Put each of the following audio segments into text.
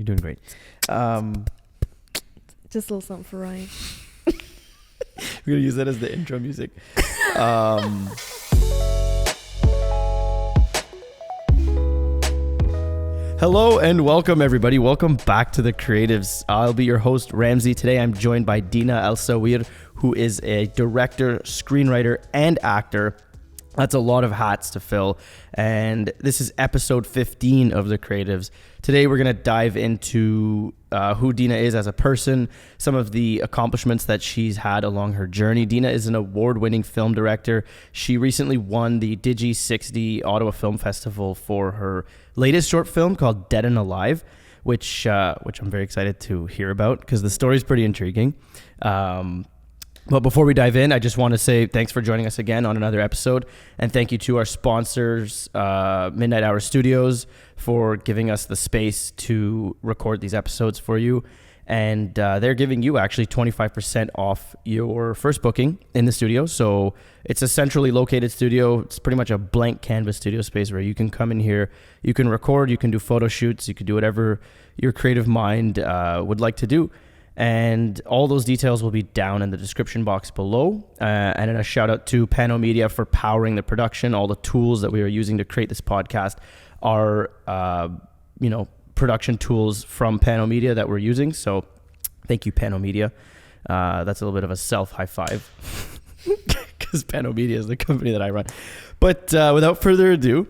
You're doing great. Just a little something for Ryan. We're going to use that as the intro music. Hello and welcome, everybody. Welcome back to The Creatives. I'll be your host, Ramsey. Today, I'm joined by Deena Alsaweer, who is a director, screenwriter, and actor. That's a lot of hats to fill. And this is episode 15 of The Creatives. Today, we're going to dive into who Deena is as a person, some of the accomplishments that she's had along her journey. Deena is an award-winning film director. She recently won the Digi 60 Ottawa Film Festival for her latest short film called Dead and Alive, which I'm very excited to hear about because the story is pretty intriguing. But before we dive in, I just want to say thanks for joining us again on another episode. And thank you to our sponsors, Midnight Hour Studios, for giving us the space to record these episodes for you. And they're giving you actually 25% off your first booking in the studio. So it's a centrally located studio. It's pretty much a blank canvas studio space where you can come in here, you can record, you can do photo shoots, you can do whatever your creative mind would like to do. And all those details will be down in the description box below. And then a shout out to Pano Media for powering the production. All the tools that we are using to create this podcast are, production tools from Pano Media that we're using. So thank you, Pano Media. That's a little bit of a self high five because Pano Media is the company that I run. But without further ado,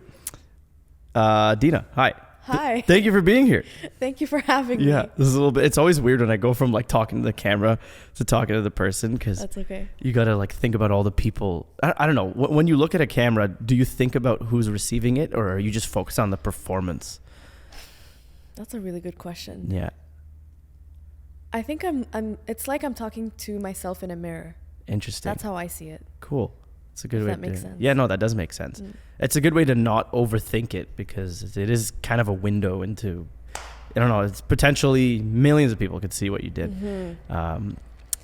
Deena, hi. Hi. Thank you for being here. Thank you for having me. Yeah, this is a little bit. It's always weird when I go from like talking to the camera to talking to the person because that's okay. You gotta like think about all the people. I don't know. When you look at a camera, do you think about who's receiving it, or are you just focused on the performance? That's a really good question. Yeah. I think I'm. It's like I'm talking to myself in a mirror. Interesting. That's how I see it. Cool. It's a good way. That makes sense. Yeah, no, that does make sense. It's a good way to not overthink it because it is kind of a window into, I don't know, it's potentially millions of people could see what you did. Mm-hmm.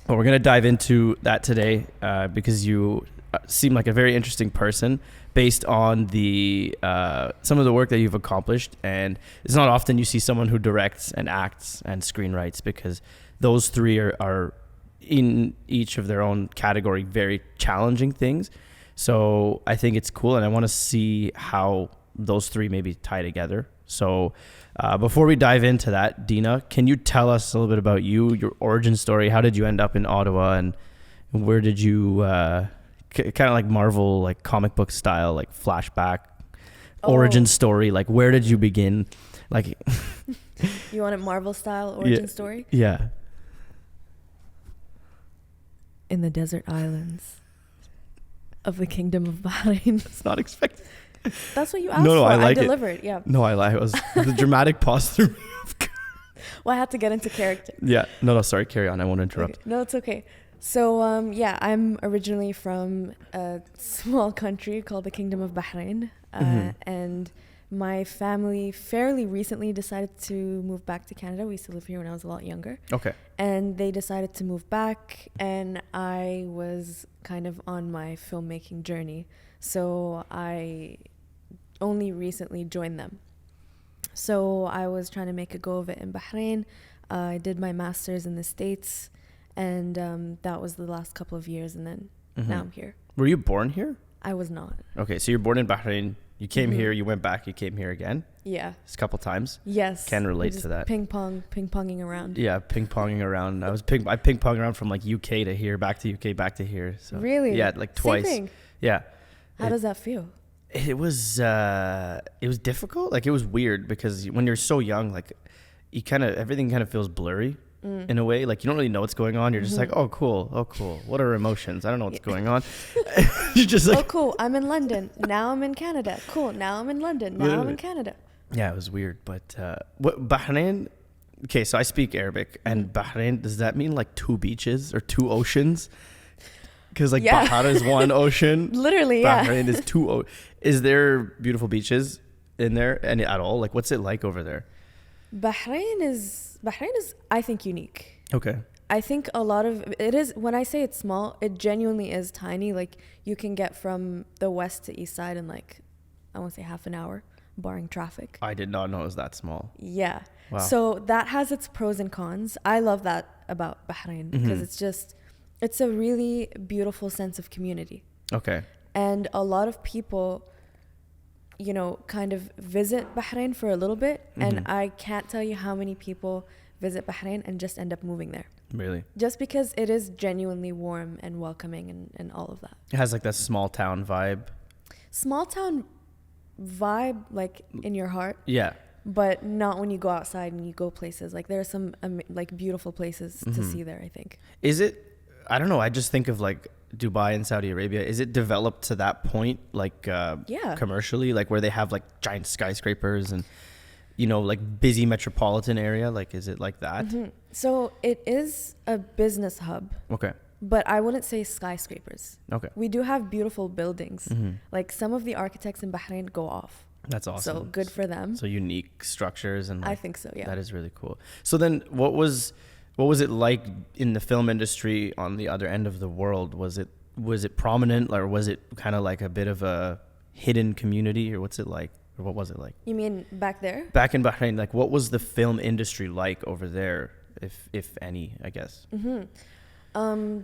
But we're going to dive into that today because you seem like a very interesting person based on the some of the work that you've accomplished. And it's not often you see someone who directs and acts and screenwrites because those three are in each of their own category very challenging things. So I think it's cool, and I want to see how those three maybe tie together. So before we dive into that, Deena, can you tell us a little bit about you, your origin story? How did you end up in Ottawa, and where did you kind of like Marvel, like comic book style, like flashback origin story? Like where did you begin? Like you want a Marvel style origin story? Yeah. In the desert islands of the Kingdom of Bahrain. It's not expected. That's what you asked No, for. I like I delivered. Yeah. No, I lie. It was the dramatic pause through. Well, I had to get into character. Yeah. No, sorry. Carry on. I won't interrupt. Okay. No, it's okay. So, I'm originally from a small country called the Kingdom of Bahrain. And my family fairly recently decided to move back to Canada. We used to live here when I was a lot younger. Okay. And they decided to move back, and I was kind of on my filmmaking journey. So I only recently joined them. So I was trying to make a go of it in Bahrain. I did my master's in the States, and that was the last couple of years, and then now I'm here. Were you born here? I was not. Okay, so you're born in Bahrain. You came here, you went back, you came here again? Yeah. Just a couple times? Yes. Can relate to that. Ping-ponging around. Yeah, ping-ponging around. I ping-ponged around from like UK to here, back to UK, back to here. So really? Yeah, like twice. Same thing. Yeah. How does that feel? It was difficult. Like it was weird because when you're so young, like everything kind of feels blurry in a way. Like you don't really know what's going on. You're just like, oh cool. What are emotions? I don't know what's going on. You're just like, oh cool, I'm in London. Now I'm in Canada. Cool, now I'm in London. Now literally. I'm in Canada. Yeah, it was weird. But what Bahrain? Okay, so I speak Arabic, and Bahrain, does that mean like two beaches or two oceans? Because like Bahar is one ocean. Literally, Bahrain is two. Is there beautiful beaches in there and at all? Like, what's it like over there? Bahrain is I think unique. Okay. I think a lot of it is, when I say it's small, it genuinely is tiny. Like you can get from the west to east side in like, I won't say half an hour, barring traffic. I did not know it was that small. Yeah. Wow. So that has its pros and cons. I love that about Bahrain because it's a really beautiful sense of community. Okay. And a lot of people, kind of visit Bahrain for a little bit. And I can't tell you how many people visit Bahrain and just end up moving there. Really? Just because it is genuinely warm and welcoming and all of that. It has like that small town vibe. Small town vibe, like in your heart. Yeah. But not when you go outside and you go places. Like there are some like beautiful places to see there, I think. Is it, I don't know, I just think of like Dubai and Saudi Arabia. Is it developed to that point, like commercially, like where they have like giant skyscrapers and, like busy metropolitan area? Like, is it like that? So it is a business hub. Okay. But I wouldn't say skyscrapers. Okay. We do have beautiful buildings. Like some of the architects in Bahrain go off. That's awesome. So good for them. So unique structures and like, I think so, yeah. That is really cool. So then what was it like in the film industry on the other end of the world? Was it prominent, or was it kind of like a bit of a hidden community, or what's it like? Or what was it like? You mean back there? Back in Bahrain, like what was the film industry like over there, if any, I guess?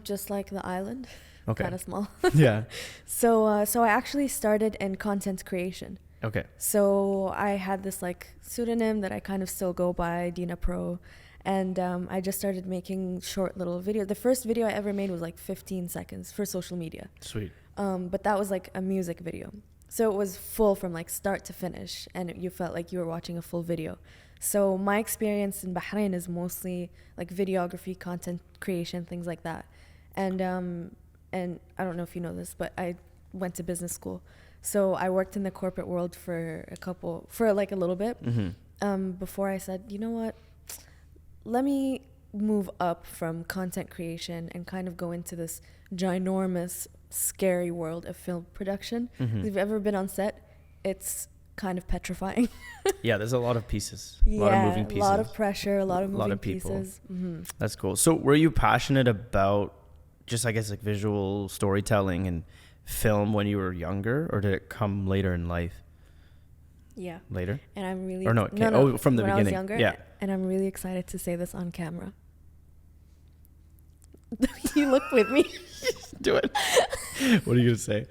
Just like the island. Okay. Kind of small. Yeah. So I actually started in content creation. Okay. So I had this like pseudonym that I kind of still go by, Deena Pro. And I just started making short little videos. The first video I ever made was like 15 seconds for social media. Sweet. But that was like a music video. So it was full from like start to finish, and you felt like you were watching a full video. So my experience in Bahrain is mostly like videography, content creation, things like that. And I don't know if you know this, but I went to business school. So I worked in the corporate world for like a little bit before I said, you know what, let me move up from content creation and kind of go into this ginormous, scary world of film production. If you've ever been on set, it's kind of petrifying. Yeah, there's a lot of pieces. A lot of moving pieces. A lot of pressure, a lot of moving people. pieces. That's cool. So were you passionate about just, I guess, like visual storytelling and film when you were younger, or did it come later in life? Yeah. Later? And I'm really... Or no, oh, from the when beginning. I was younger, yeah. And I'm really excited to say this on camera. You look with me. Do it. What are you going to say?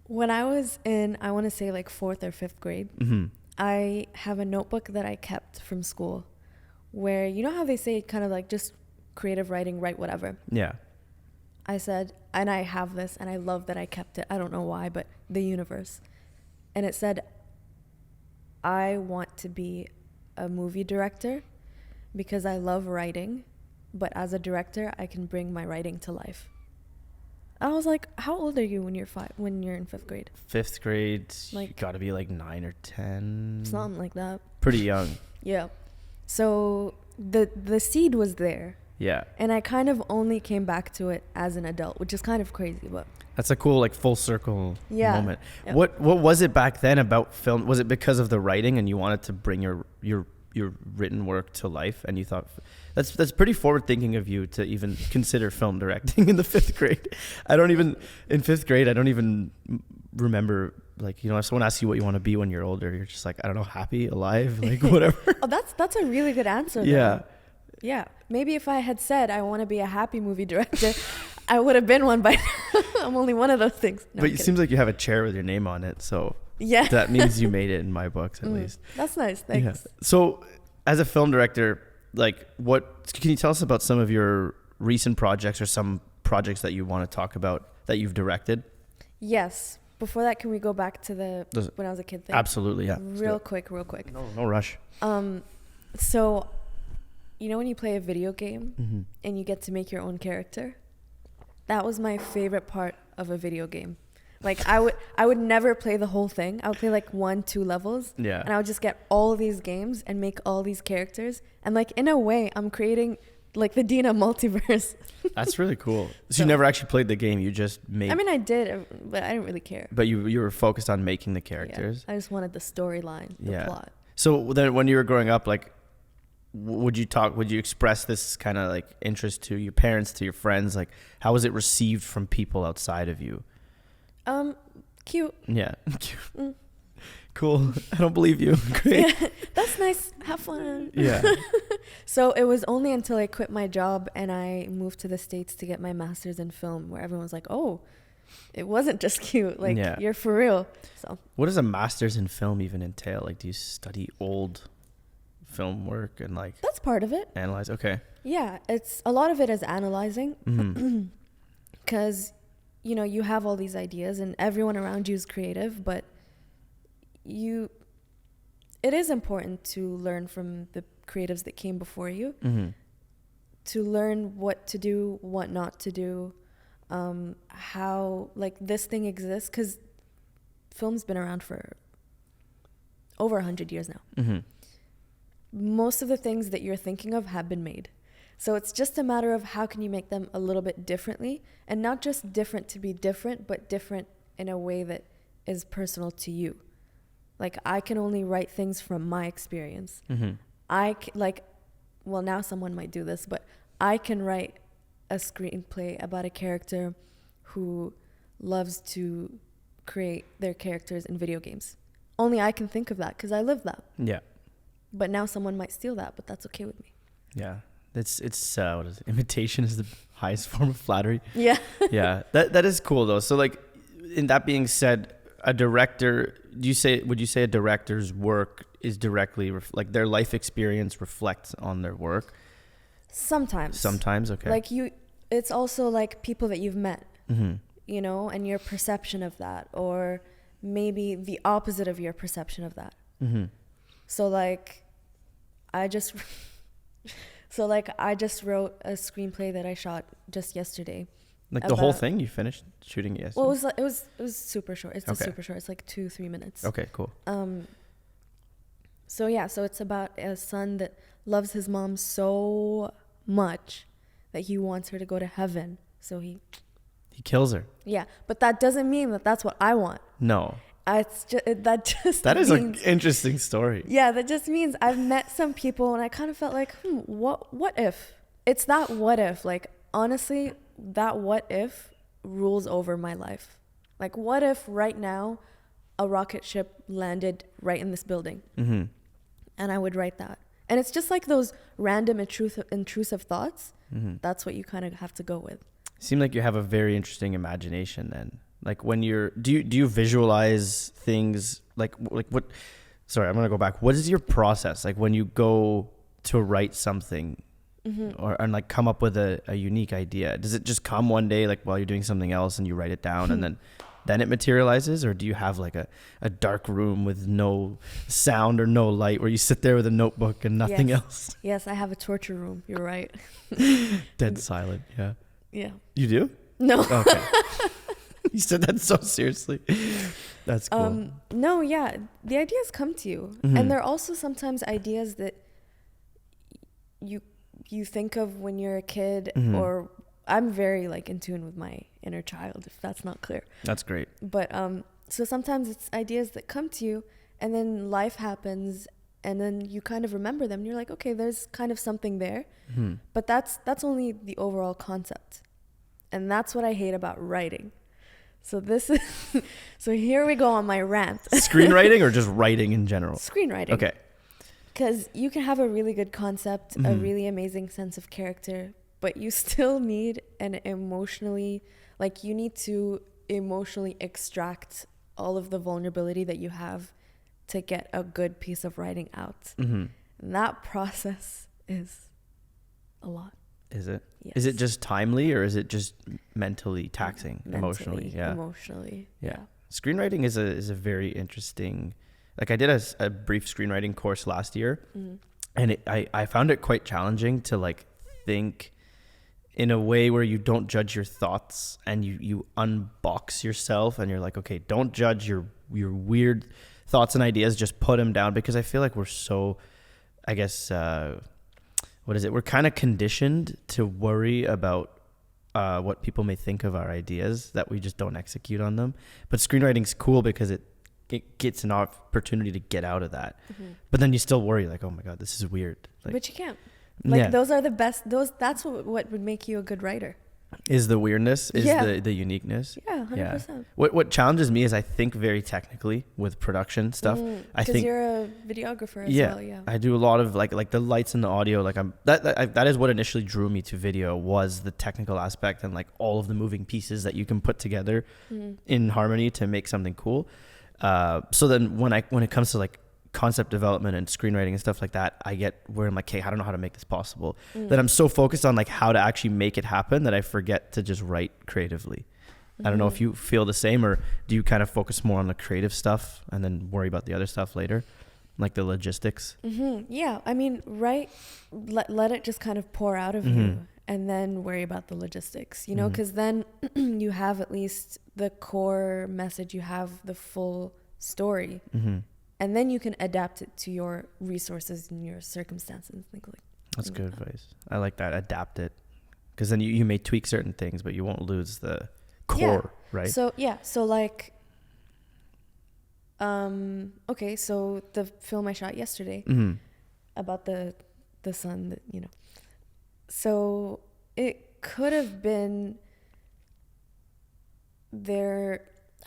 When I was in, I want to say like 4th or 5th grade, I have a notebook that I kept from school where, you know how they say kind of like just creative writing, write whatever. Yeah. I said, and I have this, and I love that I kept it. I don't know why, but the universe. And it said, I want to be a movie director because I love writing, but as a director, I can bring my writing to life. I was like, how old are you when you're in 5th grade? 5th grade, like, you got to be like 9 or 10. Something like that. Pretty young. Yeah. So the seed was there. Yeah. And I kind of only came back to it as an adult, which is kind of crazy, but that's a cool, like, full circle moment. Yep. What was it back then about film? Was it because of the writing and you wanted to bring your written work to life, and you thought that's pretty forward thinking of you to even consider film directing in the 5th grade? In 5th grade, I don't even remember, like, if someone asks you what you want to be when you're older, you're just like, I don't know, happy, alive, like whatever. Oh, that's a really good answer. Yeah. Though. Yeah. Maybe if I had said I want to be a happy movie director, I would have been one by now. I'm only one of those things. No, but it seems like you have a chair with your name on it, so yeah, that means you made it in my books at least. That's nice. Thanks. Yeah. So as a film director, like, what can you tell us about some of your recent projects or some projects that you want to talk about that you've directed? Yes. Before that, can we go back to when I was a kid thing? Absolutely, yeah. Real quick. No rush. So, when you play a video game and you get to make your own character? That was my favorite part of a video game. Like, I would never play the whole thing. I would play like 1-2 levels. Yeah. And I would just get all these games and make all these characters. And like, in a way, I'm creating like the Deena multiverse. That's really cool. So you never actually played the game. You just made... I mean, I did, but I didn't really care. But you were focused on making the characters. Yeah. I just wanted the storyline, the plot. So then when you were growing up, like, would you express this kind of like interest to your parents, to your friends? Like, how was it received from people outside of you? Cute. Yeah. Cute. Cool. I don't believe you. Great. Yeah, that's nice. Have fun. Yeah. So it was only until I quit my job and I moved to the States to get my master's in film where everyone was like, oh, it wasn't just cute. Like, you're for real. So what does a master's in film even entail? Like, do you study old film work and like... That's part of it. Analyze? Okay. Yeah, it's a lot of it is analyzing. Mm-hmm. Because, you know, you have all these ideas and everyone around you is creative, but it is important to learn from the creatives that came before you, mm-hmm. to learn what to do, what not to do, how like this thing exists, because film's been around for over 100 years now. Mm-hmm. Most of the things that you're thinking of have been made. So it's just a matter of how can you make them a little bit differently, and not just different to be different, but different in a way that is personal to you. Like, I can only write things from my experience. Mm-hmm. Now someone might do this, but I can write a screenplay about a character who loves to create their characters in video games. Only I can think of that because I live that. Yeah. But now someone might steal that, but that's okay with me. Yeah. It's what is it? Imitation is the highest form of flattery. Yeah. Yeah. That is cool though. So like, in that being said, a director, would you say a director's work is directly like their life experience reflects on their work? Sometimes, okay. Like it's also like people that you've met, mm-hmm. you know, and your perception of that, or maybe the opposite of your perception of that. Mm-hmm. So like, I just wrote a screenplay that I shot just yesterday. Like the whole thing you finished shooting it yesterday? Well, it was super short. It's super short. It's like 2-3 minutes. Okay, cool. So it's about a son that loves his mom so much that he wants her to go to heaven. So he kills her. Yeah, but that doesn't mean that that's what I want. No. That is an interesting story. Yeah, that just means I've met some people and I kind of felt like, what if? It's that what if. Like, honestly, that what if rules over my life. Like, what if right now a rocket ship landed right in this building? Mm-hmm. And I would write that. And it's just like those random intrusive thoughts. Mm-hmm. That's what you kind of have to go with. Seem like you have a very interesting imagination then. Like when do you visualize things like what? Sorry, I'm gonna go back. What is your process like when you go to write something, mm-hmm. and like come up with a unique idea? Does it just come one day like while you're doing something else and you write it down and then it materializes, or do you have like a dark room with no sound or no light where you sit there with a notebook and nothing else? Yes, I have a torture room. You're right. Dead silent. Yeah. Yeah. You do? No. Okay. You said that so seriously. That's cool. No, yeah. The ideas come to you. Mm-hmm. And they're also sometimes ideas that you think of when you're a kid, mm-hmm. or I'm very like in tune with my inner child, if that's not clear. That's great. But so sometimes it's ideas that come to you and then life happens and then you kind of remember them and you're like, okay, there's kind of something there. Mm-hmm. But that's only the overall concept. And that's what I hate about writing. So so here we go on my rant. Screenwriting or just writing in general? Screenwriting. Okay. Because you can have a really good concept, mm-hmm. a really amazing sense of character, but you still need you need to emotionally extract all of the vulnerability that you have to get a good piece of writing out. Mm-hmm. And that process is a lot. Is it? Yes. Is it just timely or is it just mentally taxing? Emotionally? Yeah. Emotionally. Yeah. Screenwriting is a very interesting, like I did a brief screenwriting course last year, mm-hmm. and I found it quite challenging to like think in a way where you don't judge your thoughts and you unbox yourself and you're like, okay, don't judge your weird thoughts and ideas, just put them down, because I feel like we're so, I guess, we're kind of conditioned to worry about what people may think of our ideas, that we just don't execute on them. But screenwriting's cool because it gets an opportunity to get out of that. Mm-hmm. But then you still worry like, oh my God, this is weird. Like, but you can't. Like those are the best. That's what would make you a good writer. Is the weirdness, is Yeah. the uniqueness. Yeah, 100%. What challenges me is I think very technically with production stuff. I Because think you're a videographer as well, yeah. I do a lot of like the lights and the audio. Like that is what initially drew me to video, was the technical aspect and like all of the moving pieces that you can put together in harmony to make something cool. So then when it comes to like concept development and screenwriting and stuff like that, I get where I'm like, okay, I don't know how to make this possible. That I'm so focused on like how to actually make it happen that I forget to just write creatively. I don't know if you feel the same, or do you kind of focus more on the creative stuff and then worry about the other stuff later, like the logistics? Yeah, I mean, let it just kind of pour out of you, and then worry about the logistics, you know, because then you have at least the core message, you have the full story. And then you can adapt it to your resources and your circumstances. That's good advice. I like that. Adapt it. Because then you may tweak certain things, but you won't lose the core, right? So like, okay, so the film I shot yesterday about the sun, that, you know. So it could have been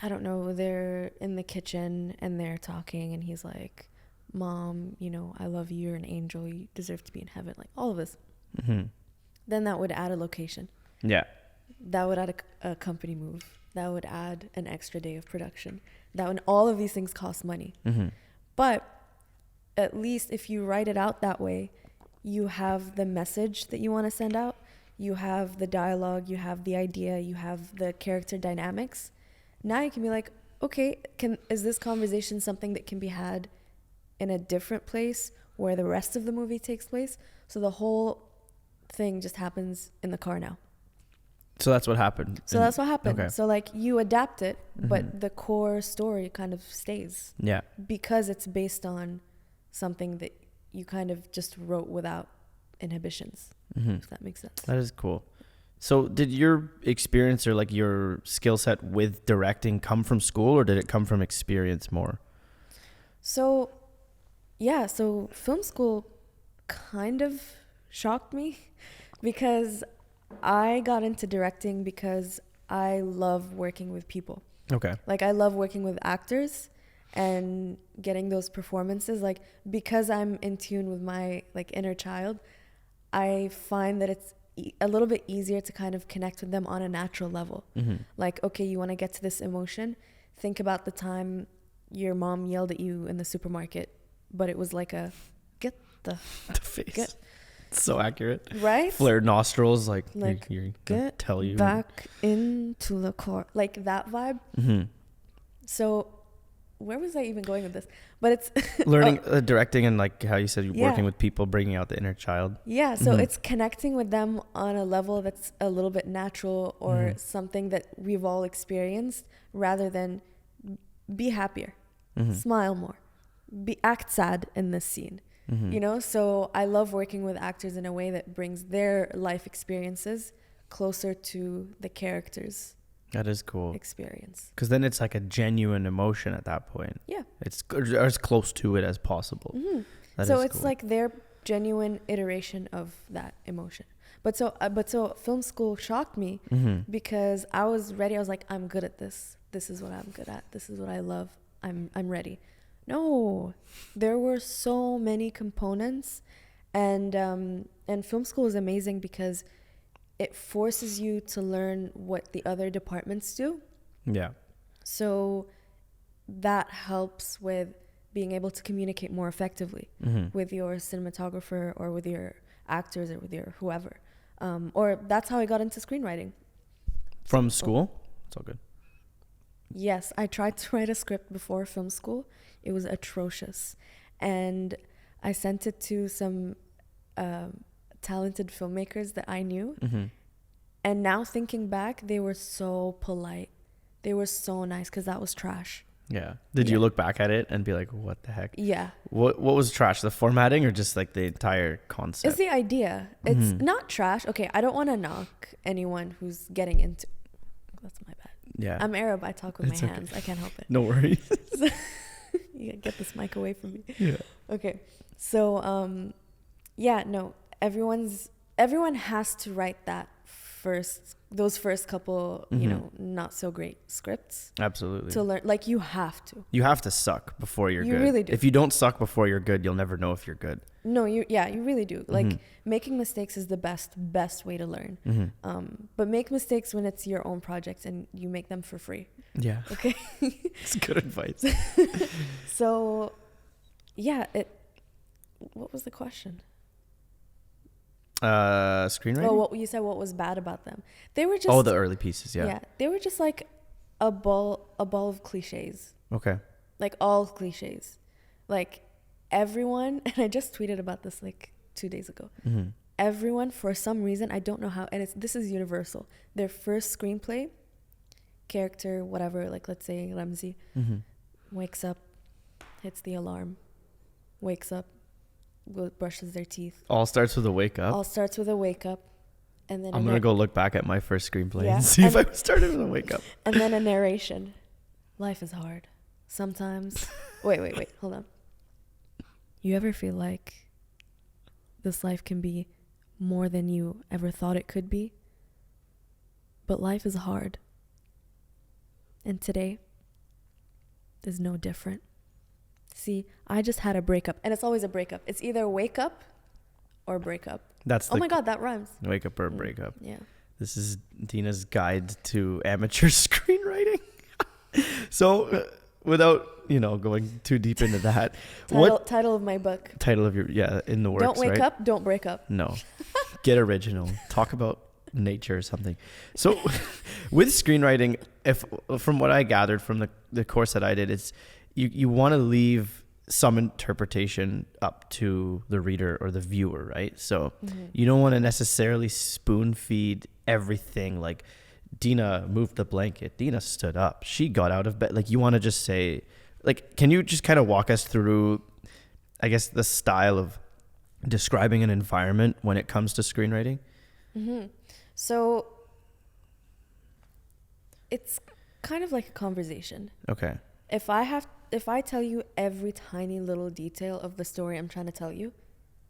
I don't know, they're in the kitchen and they're talking and he's like, Mom, you know, I love you, you're an angel, you deserve to be in heaven, like all of this. Then that would add a location. Yeah. That would add a company move. That would add an extra day of production. All of these things cost money. But at least if you write it out that way, you have the message that you want to send out, you have the dialogue, you have the idea, you have the character dynamics. Now you can be like, okay, is this conversation something that can be had in a different place where the rest of the movie takes place? So the whole thing just happens in the car now. So that's what happened. That's what happened. Okay. So like you adapt it, but the core story kind of stays. Yeah. Because it's based on something that you kind of just wrote without inhibitions. If that makes sense. That is cool. So did your experience or like your skill set with directing come from school, or did it come from experience more? So film school kind of shocked me because I got into directing because I love working with people. Okay. Like I love working with actors and getting those performances. Like because I'm in tune with my like inner child, I find that it's a little bit easier to kind of connect with them on a natural level. Like, okay, you want to get to this emotion. Think about the time your mom yelled at you in the supermarket, but it was like a get the face. So accurate, right? Flared nostrils, like you're get tell you back into the car, like that vibe. So where was I even going with this? But it's learning directing and like how you said you're working with people, bringing out the inner child. Yeah, so it's connecting with them on a level that's a little bit natural or something that we've all experienced, rather than be happier, smile more, act sad in this scene. You know, so I love working with actors in a way that brings their life experiences closer to the characters. That is cool. Experience. Because then it's like a genuine emotion at that point. Yeah. It's as close to it as possible. So it's cool. Like their genuine iteration of that emotion. But so film school shocked me because I was ready. I was like, I'm good at this. This is what I'm good at. This is what I love. I'm ready. No, there were so many components, and film school is amazing because it forces you to learn what the other departments do. Yeah. So that helps with being able to communicate more effectively with your cinematographer or with your actors or with your whoever. Or that's how I got into screenwriting. From school? It's all good. Yes, I tried to write a script before film school. It was atrocious. And I sent it to some talented filmmakers that I knew. And now thinking back, they were so polite. They were so nice because that was trash. Yeah. Did you look back at it and be like, what the heck? Yeah. What was trash? The formatting or just like the entire concept? It's the idea. It's not trash. Okay, I don't want to knock anyone who's getting into... That's my bad. Yeah. I'm Arab. I talk with my hands. I can't help it. No worries. You get this mic away from me. Yeah. Okay. So, everyone has to write that those first couple, you know, not so great scripts. Absolutely. To learn, like, you have to. You have to suck before you're good. You really do. If you don't suck before you're good, you'll never know if you're good. No, you really do. Like, making mistakes is the best way to learn. But make mistakes when it's your own project and you make them for free. Yeah. Okay. It's good advice. So, yeah, what was the question? Screenwriting? Oh, what you said, what was bad about them? They were just... Oh, the early pieces, yeah. Yeah, they were just like a ball of cliches. Okay. Like, all cliches. Like, everyone, and I just tweeted about this like 2 days ago. Everyone, for some reason, I don't know how, and this is universal. Their first screenplay, character, whatever, like let's say Ramzi, wakes up, hits the alarm, wakes up, brushes their teeth. All starts with a wake up. All starts with a wake up, and then I'm gonna go look back at my first screenplay and see if I started with a wake up. And then a narration. Life is hard. Sometimes. Wait, hold on. You ever feel like this life can be more than you ever thought it could be? But life is hard. And today is no different. See, I just had a breakup, and it's always a breakup. It's either wake up or break up. That's oh my God, that rhymes. Wake up or break up. Yeah. This is Deena's guide to amateur screenwriting. So, without going too deep into that, title of my book? Title of your in the works. Don't wake right? up. Don't break up. No, get original. Talk about nature or something. So, with screenwriting, from what I gathered from the course that I did, it's you want to leave some interpretation up to the reader or the viewer, right? So you don't want to necessarily spoon feed everything. Like, Deena moved the blanket, Deena stood up, she got out of bed. Like, you want to just say, like, can you just kind of walk us through, I guess, the style of describing an environment when it comes to screenwriting? So it's kind of like a conversation. Okay. If I tell you every tiny little detail of the story I'm trying to tell you,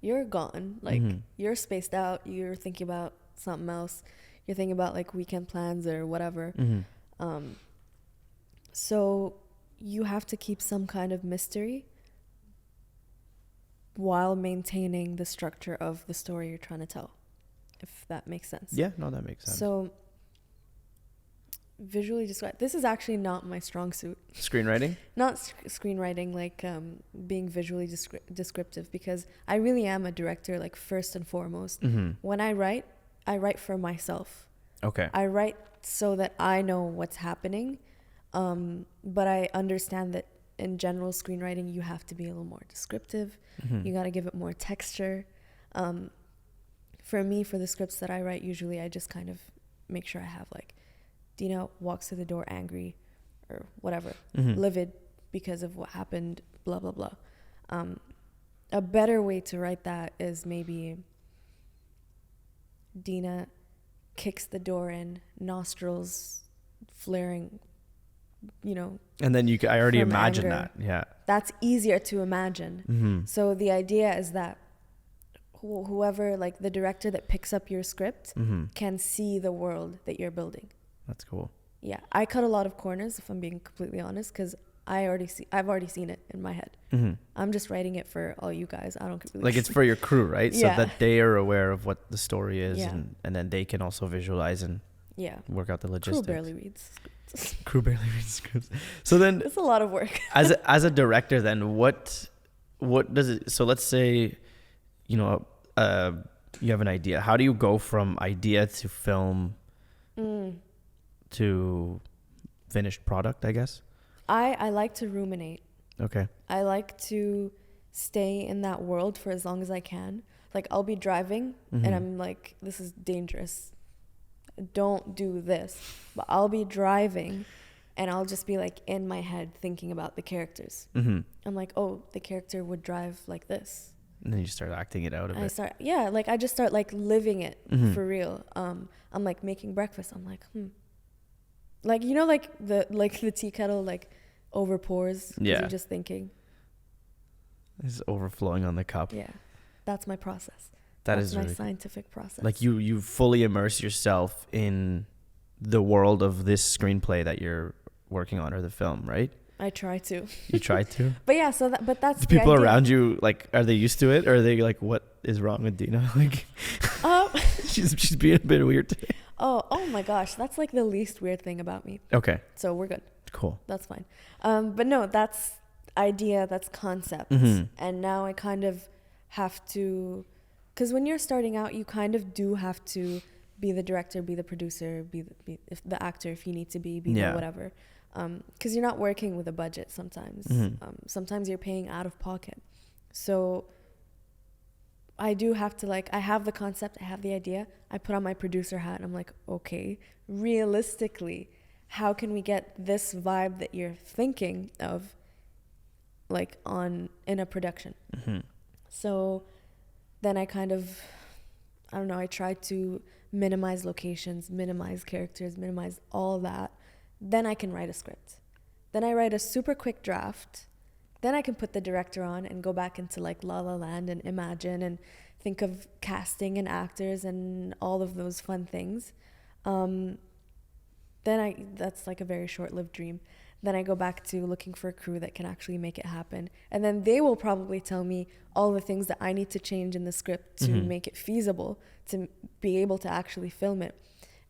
you're gone. Like, you're spaced out. You're thinking about something else. You're thinking about like weekend plans or whatever. So you have to keep some kind of mystery while maintaining the structure of the story you're trying to tell, if that makes sense. Yeah, no, that makes sense. So visually describe. This is actually not my strong suit. Screenwriting? Not screenwriting, like being visually descriptive, because I really am a director, like, first and foremost. When I write for myself. Okay. I write so that I know what's happening, but I understand that in general screenwriting you have to be a little more descriptive. You got to give it more texture. For me, for the scripts that I write, usually I just kind of make sure I have like Deena walks through the door angry or whatever, livid because of what happened, blah, blah, blah. A better way to write that is maybe Deena kicks the door in, nostrils flaring, And then I already imagine anger. that. Yeah. That's easier to imagine. So the idea is that whoever, like the director that picks up your script, can see the world that you're building. That's cool. Yeah, I cut a lot of corners, if I'm being completely honest, because I've already seen it in my head. I'm just writing it for all you guys. I don't really like it's for your crew, right? Yeah. So that they are aware of what the story is, Yeah. and then they can also visualize and work out the logistics. Crew barely reads. Crew barely reads scripts. So then It's a lot of work. as a director, then what does it? So let's say, you have an idea. How do you go from idea to film to finished product, I guess? I like to ruminate. Okay. I like to stay in that world for as long as I can. Like, I'll be driving and I'm like, this is dangerous. Don't do this. But I'll be driving and I'll just be like in my head thinking about the characters. I'm like, oh, the character would drive like this. And then you start acting it out a bit. I just start like living it for real. I'm like making breakfast. I'm like, like, like the tea kettle like over pours. Yeah. You're just thinking. It's overflowing on the cup. Yeah. That's my process. That's my really scientific process. like you fully immerse yourself in the world of this screenplay that you're working on, or the film, right? I try to. You try to? But yeah, but that's Do the people idea. around you, like, are they used to it, or are they like, what is wrong with Deena? Like, she's being a bit weird today. Oh my gosh, that's like the least weird thing about me. Okay. So we're good. Cool. That's fine. But no, that's idea, that's concept. Mm-hmm. And now I kind of have to, because when you're starting out, you kind of do have to be the director, be the producer, be the actor if you need to be the whatever. Because you're not working with a budget sometimes. Mm-hmm. Sometimes you're paying out of pocket. So I do have to, like, I have the concept, I have the idea, I put on my producer hat, and I'm like, okay, realistically, how can we get this vibe that you're thinking of, like, in a production? Mm-hmm. So then I kind of, I don't know, I try to minimize locations, minimize characters, minimize all that. Then I can write a script. Then I write a super quick draft. Then I can put the director on and go back into like La La Land and imagine and think of casting and actors and all of those fun things. That's like a very short-lived dream. Then I go back to looking for a crew that can actually make it happen. And then they will probably tell me all the things that I need to change in the script to make it feasible, to be able to actually film it.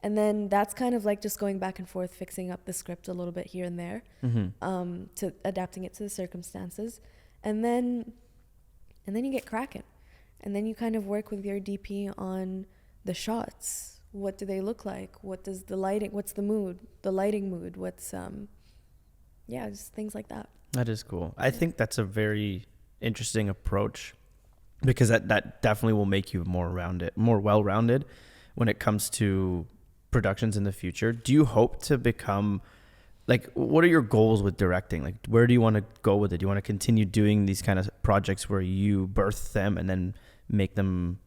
And then that's kind of like just going back and forth, fixing up the script a little bit here and there, to adapting it to the circumstances. And then you get cracking. And then you kind of work with your DP on the shots. What do they look like? What does the lighting, what's the mood, the lighting mood? What's, just things like that. That is cool. I think that's a very interesting approach, because that definitely will make you more well-rounded when it comes to productions in the future. Do you hope to become, like, what are your goals with directing? Like, where do you want to go with it? Do you want to continue doing these kind of projects where you birth them and then make them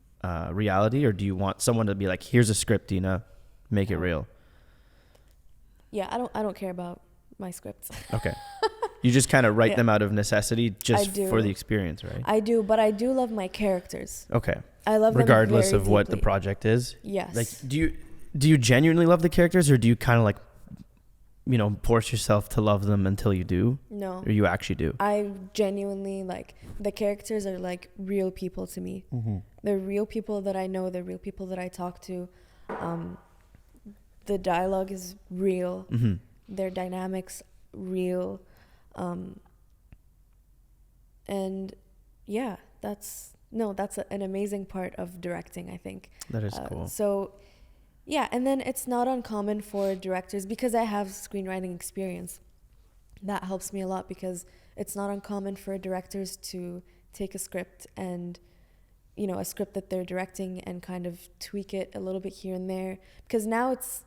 reality? Or do you want someone to be like, here's a script, Deena, make it real? Yeah, I don't care about my scripts. Okay. You just kind of write them out of necessity just for the experience, right? I do, but I do love my characters. Okay. I love them regardless of very what the deeply. project is. Yes. Like, do you genuinely love the characters, or do you kind of like, force yourself to love them until you do? No. Or you actually do? I genuinely, like, the characters are like real people to me. Mm-hmm. They're real people that I know. They're real people that I talk to. The dialogue is real. Mm-hmm. Their dynamics real. And yeah, that's an amazing part of directing, I think. That is cool. So yeah, and then it's not uncommon for directors, because I have screenwriting experience. That helps me a lot, because it's not uncommon for directors to take a script and, a script that they're directing and kind of tweak it a little bit here and there, because now it's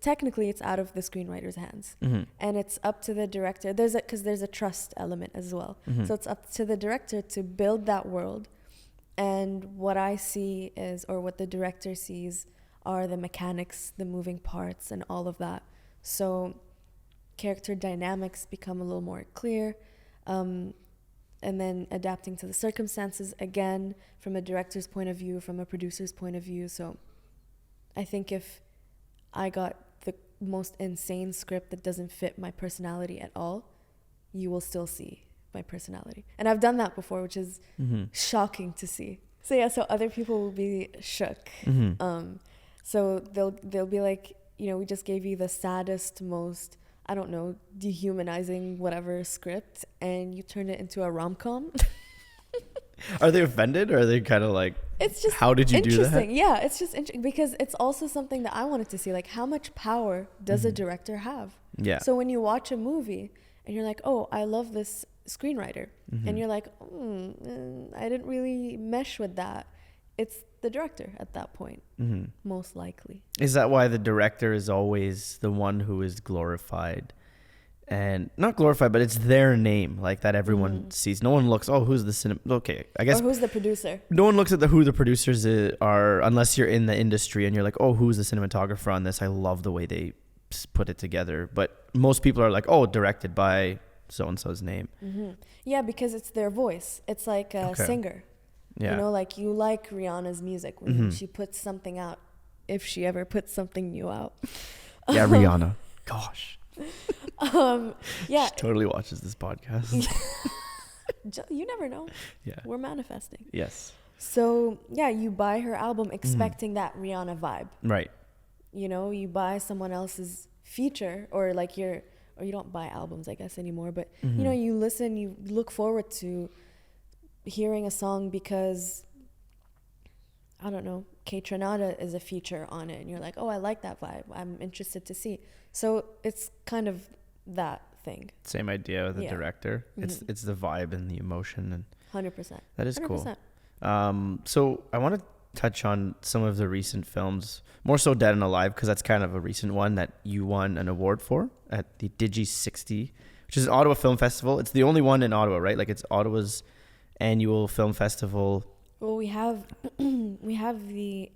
technically it's out of the screenwriter's hands, and it's up to the director. Because there's a trust element as well. So it's up to the director to build that world. And what I see or what the director sees are the mechanics, the moving parts, and all of that. So character dynamics become a little more clear. And then adapting to the circumstances, again, from a director's point of view, from a producer's point of view. So I think if I got the most insane script that doesn't fit my personality at all, you will still see my personality. And I've done that before, which is shocking to see. So yeah, so other people will be shook. So they'll be like, we just gave you the saddest, most, I don't know, dehumanizing whatever script, and you turned it into a rom-com. Are they offended, or are they kind of like, it's just how did you do that? Yeah, it's just interesting, because it's also something that I wanted to see, like, how much power does a director have? Yeah. So when you watch a movie and you're like, oh, I love this screenwriter, and you're like, I didn't really mesh with that. It's the director at that point, most likely. Is that why the director is always the one who is glorified? And not glorified, but it's their name, like, that everyone sees. No one looks, who's the okay, I guess. Or who's the producer? No one looks at who the producers are, unless you're in the industry and you're like, who's the cinematographer on this? I love the way they put it together. But most people are like, directed by so-and-so's name. Yeah, because it's their voice. It's like a singer. Yeah. You know, like you like Rihanna's music when she puts something out, if she ever puts something new out. Yeah, Rihanna. Gosh. Yeah. She totally watches this podcast. You never know. Yeah. We're manifesting. Yes. So, yeah, you buy her album expecting that Rihanna vibe. Right. You know, you buy someone else's feature or you don't buy albums, I guess, anymore. But, you know, you listen, you look forward to hearing a song because, I don't know, K-Tronada is a feature on it. And you're like, oh, I like that vibe. I'm interested to see. So it's kind of that thing. Same idea with the director. It's the vibe and the emotion. And 100%. that is 100%. cool. So I want to touch on some of the recent films, more so Dead and Alive, because that's kind of a recent one that you won an award for at the Digi 60, which is an Ottawa Film Festival. It's the only one in Ottawa, right? Like it's Ottawa's annual film festival. Well, we have the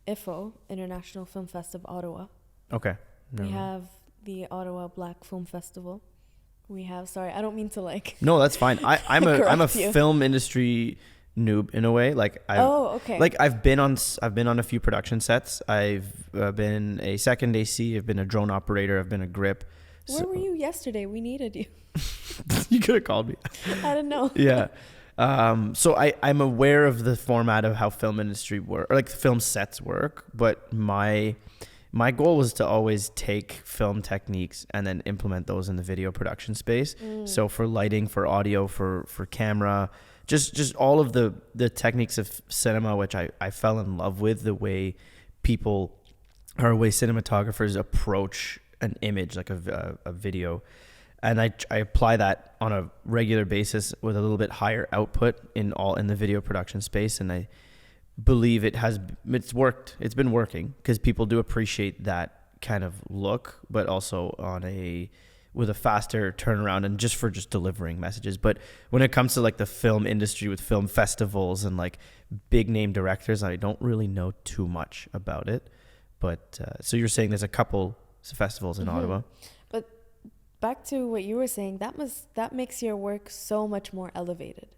IFO, International Film Festival, Ottawa. Okay. We have the Ottawa Black Film Festival. We have, sorry, I don't mean to like. No, that's fine. I'm a film industry noob in a way. Like okay. Like I've been on a few production sets. I've been a second AC. I've been a drone operator. I've been a grip. Where were you yesterday? We needed you. You could have called me. I don't know. Yeah. So I'm aware of the format of how film industry work, or like film sets work, but my goal was to always take film techniques and then implement those in the video production space. So for lighting, for audio, for camera, just all of the techniques of cinema, which I fell in love with, the way people or the way cinematographers approach an image, like a video. And I apply that on a regular basis with a little bit higher output in the video production space. And I believe it's worked. It's been working because people do appreciate that kind of look, but also with a faster turnaround and just delivering messages. But when it comes to like the film industry with film festivals and like big name directors, I don't really know too much about it. But so you're saying there's a couple festivals in Ottawa. But back to what you were saying, that makes your work so much more elevated.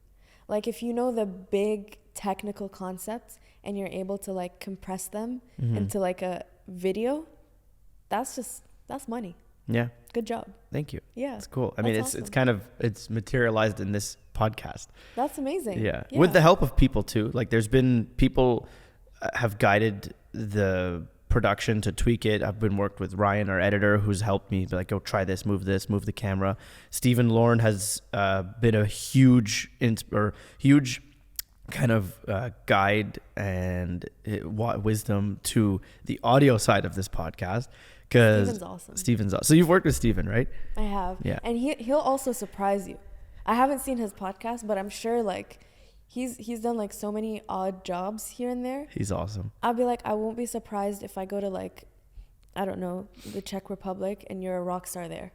Like if you know the big technical concepts and you're able to like compress them into like a video, that's money. Yeah. Good job. Thank you. Yeah. It's cool. I mean, awesome. it's materialized in this podcast. That's amazing. Yeah. With the help of people too. Like there's been people have guided the production to tweak it. I've been worked with Ryan, our editor, who's helped me be like, go try this, move the camera. Stephen Lauren has been a huge kind of guide and wisdom to the audio side of this podcast. Stephen's awesome. So you've worked with Stephen, right? I have. Yeah. And he'll also surprise you. I haven't seen his podcast, but I'm sure like he's done like so many odd jobs here and there. He's awesome. I'll be like, I won't be surprised if I go to like, I don't know, the Czech Republic and you're a rock star there.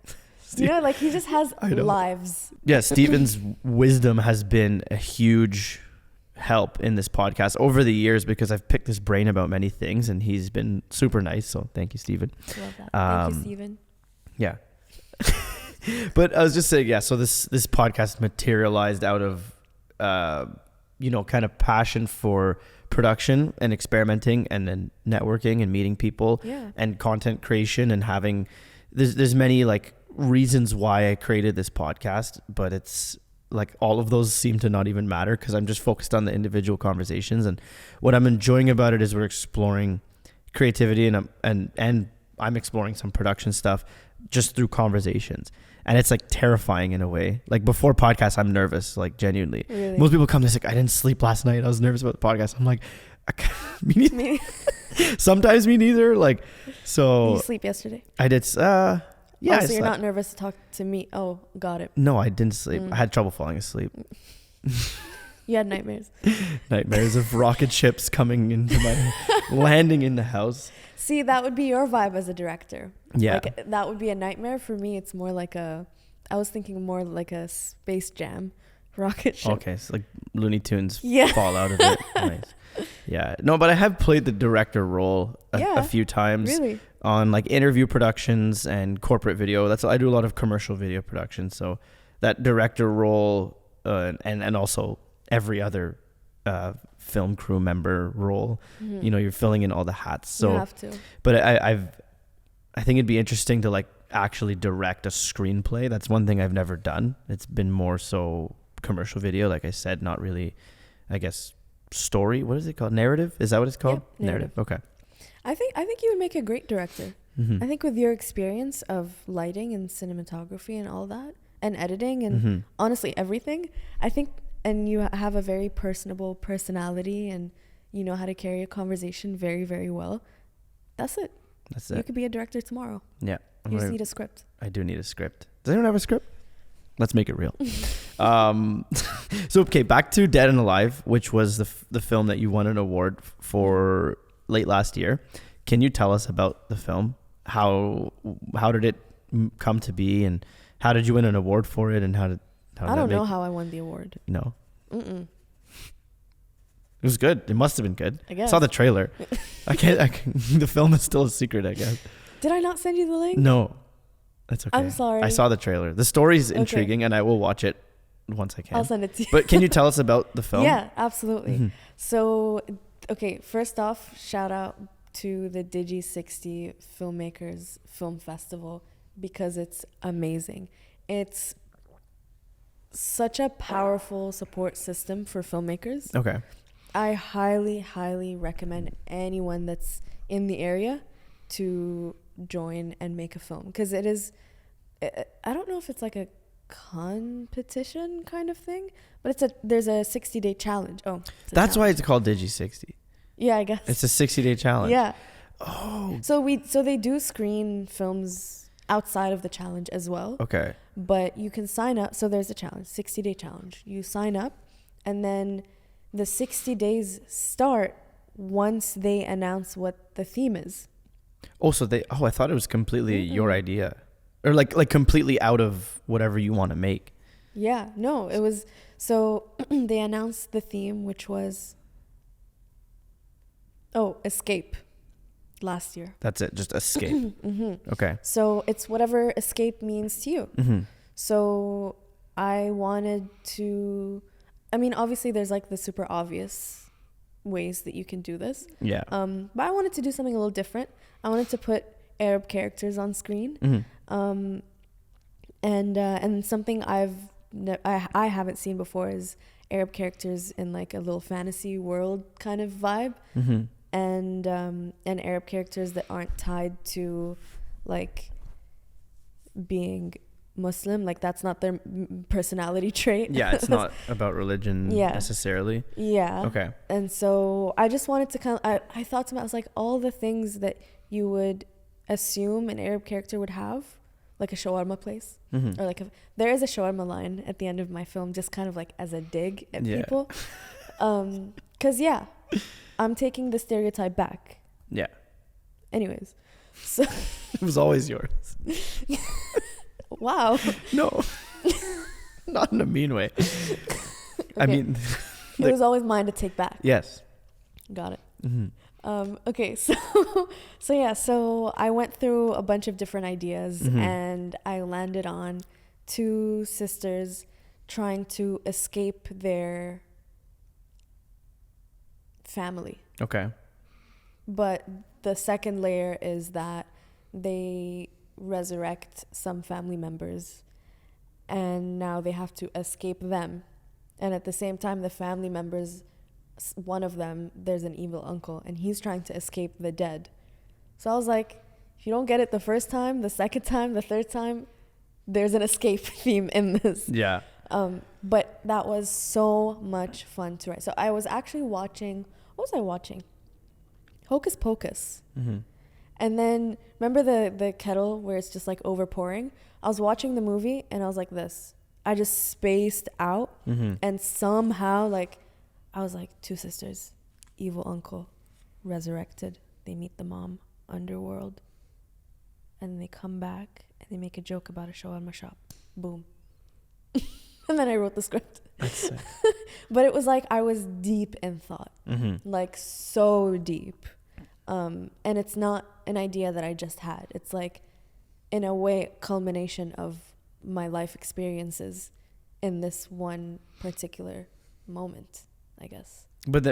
You know, like he just has lives. Yeah, Stephen's wisdom has been a huge help in this podcast over the years because I've picked his brain about many things and he's been super nice. So thank you, Stephen. Love that. Thank you, Stephen. Yeah. But I was just saying, so this podcast materialized out of, kind of passion for production and experimenting and then networking and meeting people and content creation and having, there's many like reasons why I created this podcast, but it's like all of those seem to not even matter because I'm just focused on the individual conversations. And what I'm enjoying about it is we're exploring creativity and I'm exploring some production stuff just through conversations. And it's like terrifying in a way. Like before podcasts, I'm nervous, like genuinely. Really? Most people come, they're like, I didn't sleep last night. I was nervous about the podcast. I'm like, me neither. Sometimes me neither. Like, so. Did you sleep yesterday? I did. Yeah. So you're not nervous to talk to me. Oh, got it. No, I didn't sleep. I had trouble falling asleep. You had nightmares. Nightmares of rocket ships coming into landing in the house. See, that would be your vibe as a director. Yeah. Like, that would be a nightmare. For me, it's more like I was thinking more like a Space Jam rocket ship. Okay, so like Looney Tunes fall out of it. Nice. Yeah. No, but I have played the director role a few times. Really? On like interview productions and corporate video. I do a lot of commercial video production. So that director role and also every other film crew member role. Mhm. You know, you're filling in all the hats. So you have to. but I think it'd be interesting to like actually direct a screenplay. That's one thing I've never done. It's been more so commercial video, like I said, not really, I guess, story. What is it called? Narrative? Is that what it's called? Yep, narrative. Okay. I think you would make a great director. Mm-hmm. I think with your experience of lighting and cinematography and all that, and editing and Mm-hmm. honestly everything, I think, and you have a very personable personality and you know how to carry a conversation very, very well. That's it. That's You it. could be a director tomorrow. Yeah. You just need a script. I do need a script. Does anyone have a script? Let's make it real. So, okay, back to Dead and Alive, which was the film that you won an award for late last year. Can you tell us about the film? How did it come to be, and how did you win an award for it, and how did I don't know how I won the award. No. Mm-mm. It was good. It must have been good. I guess. Saw the trailer. I can't. The film is still a secret, I guess. Did I not send you the link? No, that's okay. I'm sorry. I saw the trailer. The story's intriguing, and I will watch it once I can. I'll send it to you. But can you tell us about the film? Yeah, absolutely. Mhm. So, okay, first off, shout out to the Digi 60 Filmmakers Film Festival because it's amazing. It's such a powerful support system for filmmakers. Okay. I highly, highly recommend anyone that's in the area to join and make a film because it is, I don't know if it's like a competition kind of thing, but there's a 60-day challenge. Oh, That's why it's called Digi 60. Yeah, I guess. It's a 60-day challenge. Yeah. Oh. So they do screen films outside of the challenge as well. Okay. But you can sign up. So there's a challenge, 60-day challenge. You sign up and then the 60 days start once they announce what the theme is. Oh, so I thought it was completely your idea, or like completely out of whatever you want to make. Yeah, no, it was, so they announced the theme, which was, escape last year. That's it. Just escape. Mm-hmm. Okay. So it's whatever escape means to you. Mm-hmm. So I wanted to, I mean, obviously there's like the super obvious ways that you can do this. Yeah. But I wanted to do something a little different. I wanted to put Arab characters on screen. Mm-hmm. And something I haven't seen before is Arab characters in like a little fantasy world kind of vibe. Mm-hmm. And Arab characters that aren't tied to like being Muslim, like that's not their personality trait. Yeah, it's not about religion necessarily. Yeah. Okay. And so I just wanted to kind of, I thought to myself, I was like, all the things that you would assume an Arab character would have, like a shawarma place, Mm-hmm. or like there is a shawarma line at the end of my film, just kind of like as a dig at people. 'Cause I'm taking the stereotype back. Yeah. Anyways, so It was always yours. wow. No. Not in a mean way. I Okay. mean, It was always mine to take back. yes. Got it. Mm-hmm. Okay, so I went through a bunch of different ideas and I landed on two sisters trying to escape their family. Okay. But the second layer is that they resurrect some family members and now they have to escape them. And at the same time, the family members, one of them, there's an evil uncle and he's trying to escape the dead. So I was like, if you don't get it the first time, the second time, the third time, there's an escape theme in this. Yeah. But that was so much fun to write. So I was actually watching, what was I watching? Hocus Pocus. Mm-hmm. And then remember the kettle where it's just like overpouring? I was watching the movie and I was like this. I just spaced out and somehow like I was like, two sisters, evil uncle, resurrected. They meet the mom, underworld. And they come back and they make a joke about a shawarma shop. Boom. And then I wrote the script. That's sick. But it was like I was deep in thought. Like so deep. And it's not an idea that I just had. It's like, in a way, culmination of my life experiences in this one particular moment, I guess. But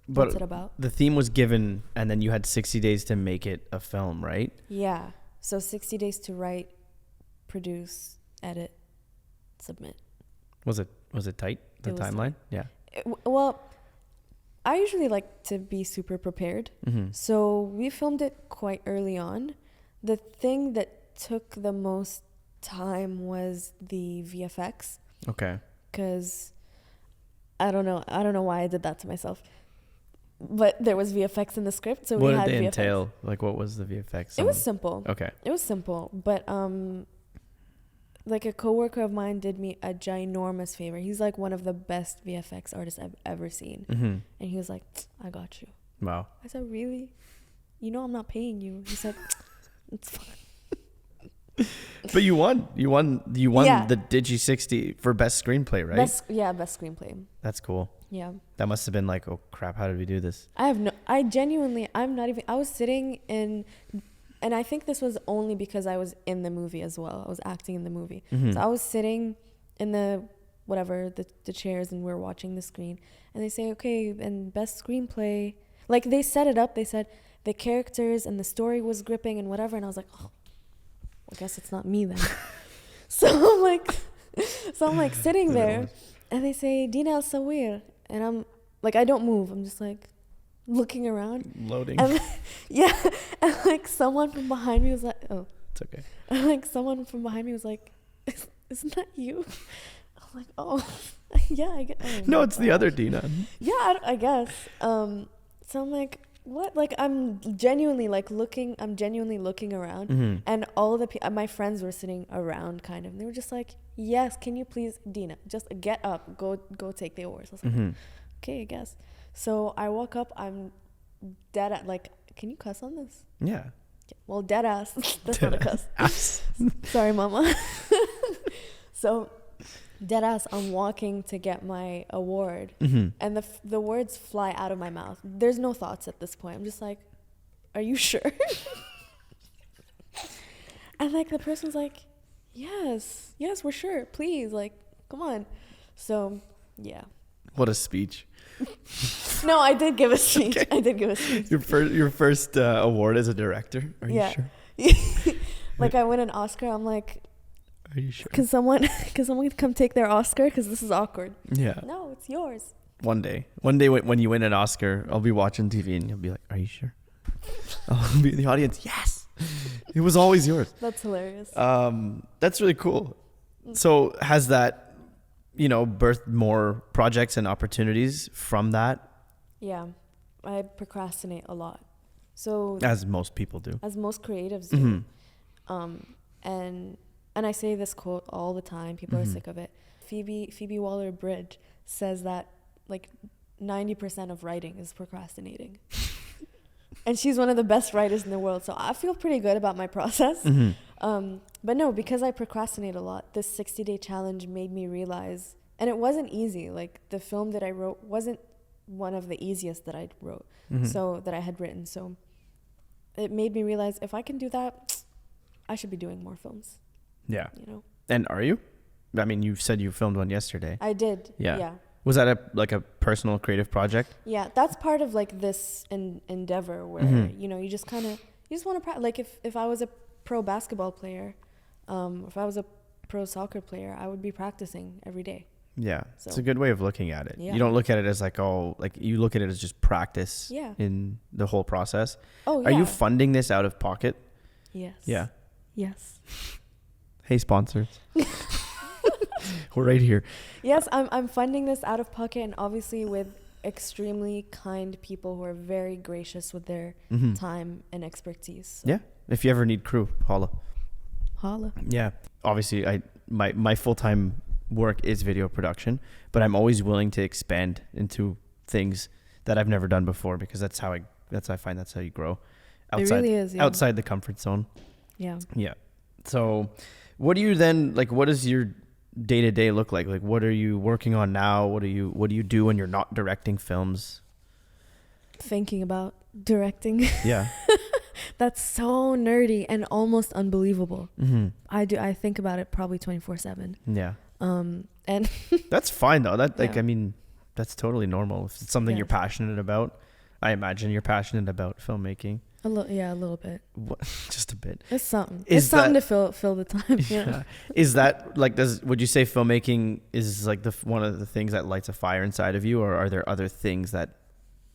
What's it about? the theme was given, and then you had 60 days to make it a film, right? Yeah. So 60 days to write, produce, edit, submit. Was it tight, the timeline? Yeah. Well, I usually like to be super prepared. Mm-hmm. So we filmed it quite early on. The thing that took the most time was the VFX. Okay. Because I don't know why I did that to myself. But there was VFX in the script, so what we had did they VFX. entail? Like, what was the VFX? It was simple. Okay. It was simple, but like a coworker of mine did me a ginormous favor. He's like one of the best VFX artists I've ever seen. Mm-hmm. And he was like, I got you. Wow. I said, really? You know I'm not paying you. He said, it's fine. But you won. You won Yeah. the Digi 60 for best screenplay, right? Best screenplay. That's cool. Yeah. That must have been like, oh crap, how did we do this? I was sitting in, and I think this was only because I was in the movie as well. I was acting in the movie. Mm-hmm. So I was sitting in the chairs, and we're watching the screen, and they say, okay, and best screenplay. Like, they set it up. They said the characters and the story was gripping and whatever. And I was like, oh, I guess it's not me then. So I'm like sitting there, and they say Deena Alsaweer, and I'm like, I don't move. I'm just like looking around, Loading. and yeah, and like someone from behind me was like, oh, It's okay. and like someone from behind me was like, isn't that you? I'm like, oh, yeah, I guess. Oh, No, it's the other Deena. Yeah, I guess. So I'm like, what? Like, I'm genuinely looking around, Mm-hmm. and all the my friends were sitting around, kind of, and they were just like, yes, can you please, Deena, just get up, go take the oars. I was like, Mm-hmm. okay, I guess. So I walk up, I'm dead at, like, can you cuss on this? Yeah. Well, dead ass. That's not a cuss. Ass. Sorry, mama. So dead ass, I'm walking to get my award, Mm-hmm. and the words fly out of my mouth. There's no thoughts at this point. I'm just like, are you sure? And like the person's like, yes, we're sure, please, like, come on. So yeah. What a speech. No, I did give a speech. Okay. I did give a speech. Your first award as a director. Are you Yeah. sure? Like, I win an Oscar. I'm like, Are you sure? can someone come take their Oscar? Because this is awkward. Yeah. No, it's yours. One day when you win an Oscar, I'll be watching TV and you'll be like, "Are you sure?" I'll be in the audience. Yes, it was always yours. That's hilarious. That's really cool. So has that, birthed more projects and opportunities from that? Yeah, I procrastinate a lot. So As most people do. as most creatives do. Mm-hmm. And I say this quote all the time. People are Mhm. sick of it. Phoebe Waller-Bridge says that like 90% of writing is procrastinating. And she's one of the best writers in the world. So I feel pretty good about my process. Mm-hmm. But no, because I procrastinate a lot, this 60-day challenge made me realize, and it wasn't easy. Like, the film that I wrote wasn't one of the easiest that I wrote, Mhm. so that I had written. So it made me realize, if I can do that, I should be doing more films, Yeah. And are you? I mean, you said you filmed one yesterday. I did. Yeah. Yeah. Was that a personal creative project? Yeah. That's part of like this endeavor where, Mhm. you just want to practice. Like, if I was a pro basketball player, if I was a pro soccer player, I would be practicing every day. Yeah. So- It's a good way of looking at it. Yeah. You don't look at it as you look at it as just practice Yeah. in the whole process. Oh, yeah. Are you funding this out of pocket? Yes. Yeah. Yes. Hey, sponsors. We're right here. Yes, I'm funding this out of pocket, and obviously with extremely kind people who are very gracious with their Mhm. time and expertise. So, Yeah. If you ever need crew, holla. holla. Yeah. Obviously, my full-time work is video production, but I'm always willing to expand into things that I've never done before, because that's how I find that's how you grow. It really is. Yeah. Outside the comfort zone. Yeah. Yeah. So what do you then, what does your day-to-day look like? Like, what are you working on now? What do you do when you're not directing films? Thinking about directing. Yeah. That's so nerdy and almost unbelievable. Mm-hmm. I think about it probably 24/7. Yeah. And That's fine though. That Yeah. I mean, That's totally normal. If it's something you're Yes. passionate about, I imagine you're passionate about filmmaking. A little bit. What? Just a bit. It's something. Is It's something that- to fill the time. Yeah. Yeah. Is that like, would you say filmmaking is like one of the things that lights a fire inside of you, or are there other things that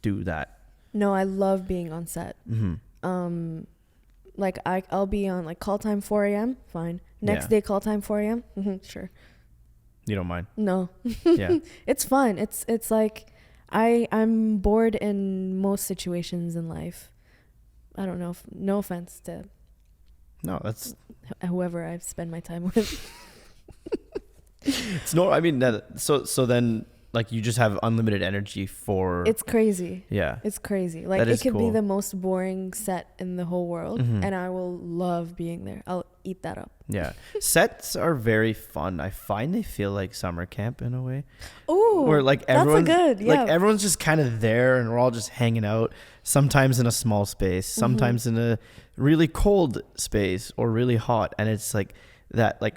do that? No, I love being on set. Mm-hmm. Like I'll be on like call time 4 a.m. Fine. Next Yeah. day call time 4 a.m. Sure. You don't mind? No. Yeah. It's fun. It's like I'm bored in most situations in life. I don't know. No offense to No, that's whoever I spend my time with. it's no. I mean, so then like you just have unlimited energy for. It's crazy. Yeah. It's crazy. Like That it is could be cool. the most boring set in the whole world, Mhm. and I will love being there. I'll eat that up. Yeah. Sets are very fun. I find they feel like summer camp in a way. Ooh, Where like that's a everyone's good. Yeah. like everyone's just kind of there and we're all just hanging out, sometimes in a small space, sometimes in a really cold space or really hot, and it's like that like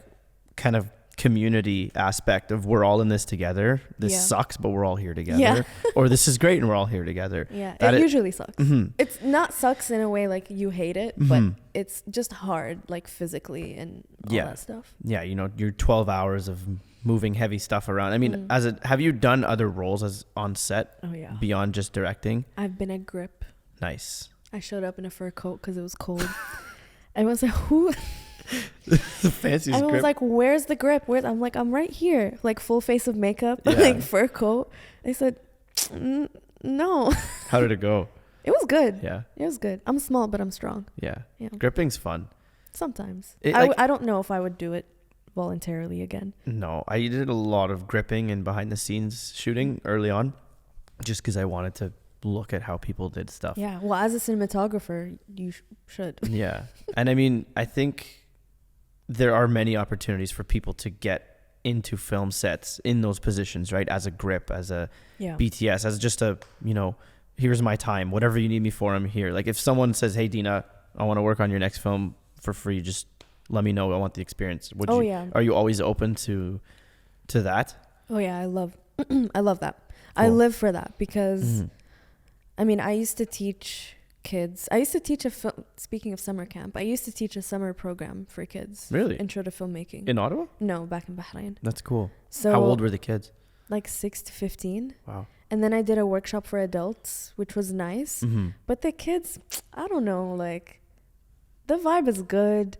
kind of community aspect of we're all in this together. This Yeah. sucks, but we're all here together. Yeah. Or this is great and we're all here together. Yeah, That it it- usually sucks. Mhm. It's not sucks in a way like you hate it, but Mhm. it's just hard, like physically and all Yeah. that stuff. Yeah, you know, your 12 hours of moving heavy stuff around. I mean, have you done other roles as on set Oh yeah, beyond just directing? I've been a grip. Nice. I showed up in a fur coat because it was cold. Everyone's like, "Who?" The fanciest Everyone grip. was like, "Where's the grip?" I'm like, "I'm right here." Like full face of makeup, Yeah. like fur coat. They said, "No." How did it go? It was good. Yeah. It was good. I'm small, but I'm strong. Yeah. Yeah. Gripping's fun. Sometimes. It, I like- I don't know if I would do it voluntarily again. No, I did a lot of gripping and behind the scenes shooting early on just because I wanted to look at how people did stuff. Yeah. Well, as a cinematographer, you should. Yeah. And I mean, I think there are many opportunities for people to get into film sets in those positions, right? As a grip, as a Yeah. BTS, as just a, you know, here's my time. Whatever you need me for, I'm here. Like if someone says, hey, Deena, I want to work on your next film for free, just let me know. I want the experience. Oh, yeah. Are you always open to that? Oh yeah, I love I love that. I Cool. live for that because Mhm. I mean, I used to teach kids. I used to teach speaking of summer camp, I used to teach a summer program for kids. Really? Intro to filmmaking. In Ottawa? No, back in Bahrain. That's cool. So How old were the kids? like 6 to 15. Wow. And then I did a workshop for adults, which was nice. Mm-hmm. But the kids, I don't know, like the vibe is good.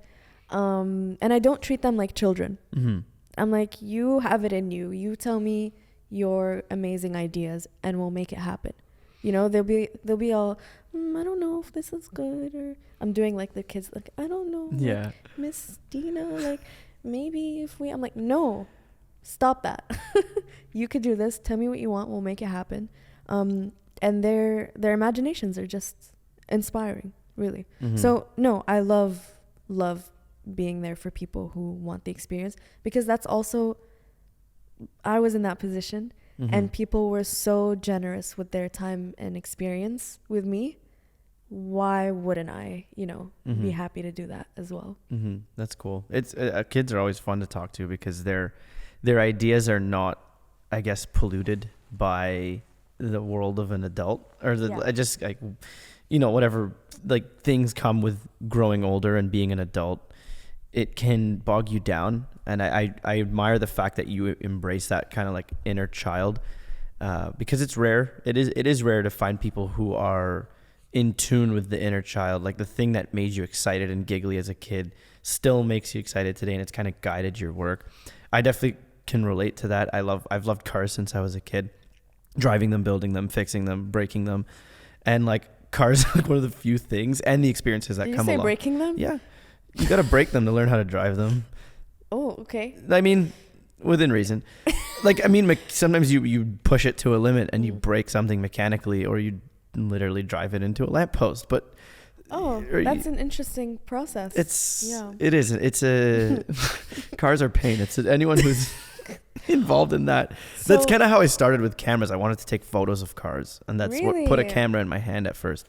And I don't treat them like children. Mm-hmm. I'm like, you have it in you. You tell me your amazing ideas and we'll make it happen. You know, they'll be all, I don't know if this is good, or I'm doing like the kids like, I don't know. Yeah. Like, Miss Deena, like maybe if I'm like, no, stop that. You could do this. Tell me what you want. We'll make it happen. And their imaginations are just inspiring, really. Mhm. So no, I love being there for people who want the experience, because that's also, I was in that position Mhm. and people were so generous with their time and experience with me. Why wouldn't I, be Mhm. happy to do that as well? Mm-hmm. That's cool. It's kids are always fun to talk to because their ideas are not, I guess, polluted by the world of an adult, or Yeah. just like, whatever, like things come with growing older and being an adult. It can bog you down, and I admire the fact that you embrace that kind of like inner child, because it's rare. It is rare to find people who are in tune with the inner child, like the thing that made you excited and giggly as a kid still makes you excited today, and it's kind of guided your work. I definitely can relate to that. I've loved cars since I was a kid, driving them, building them, fixing them, breaking them, and like cars are like one of the few things and the experiences that Did you come say along. breaking them? Yeah, you got to break them to learn how to drive them. Oh, okay. I mean, within reason. Like, I mean, sometimes you push it to a limit and you break something mechanically, or you literally drive it into a lamppost. But Oh, that's an interesting process. it is. It's a cars are pain. It's anyone who's involved in that. That's So- kind of how I started with cameras. I wanted to take photos of cars, and that's what put a Really? camera in my hand at first.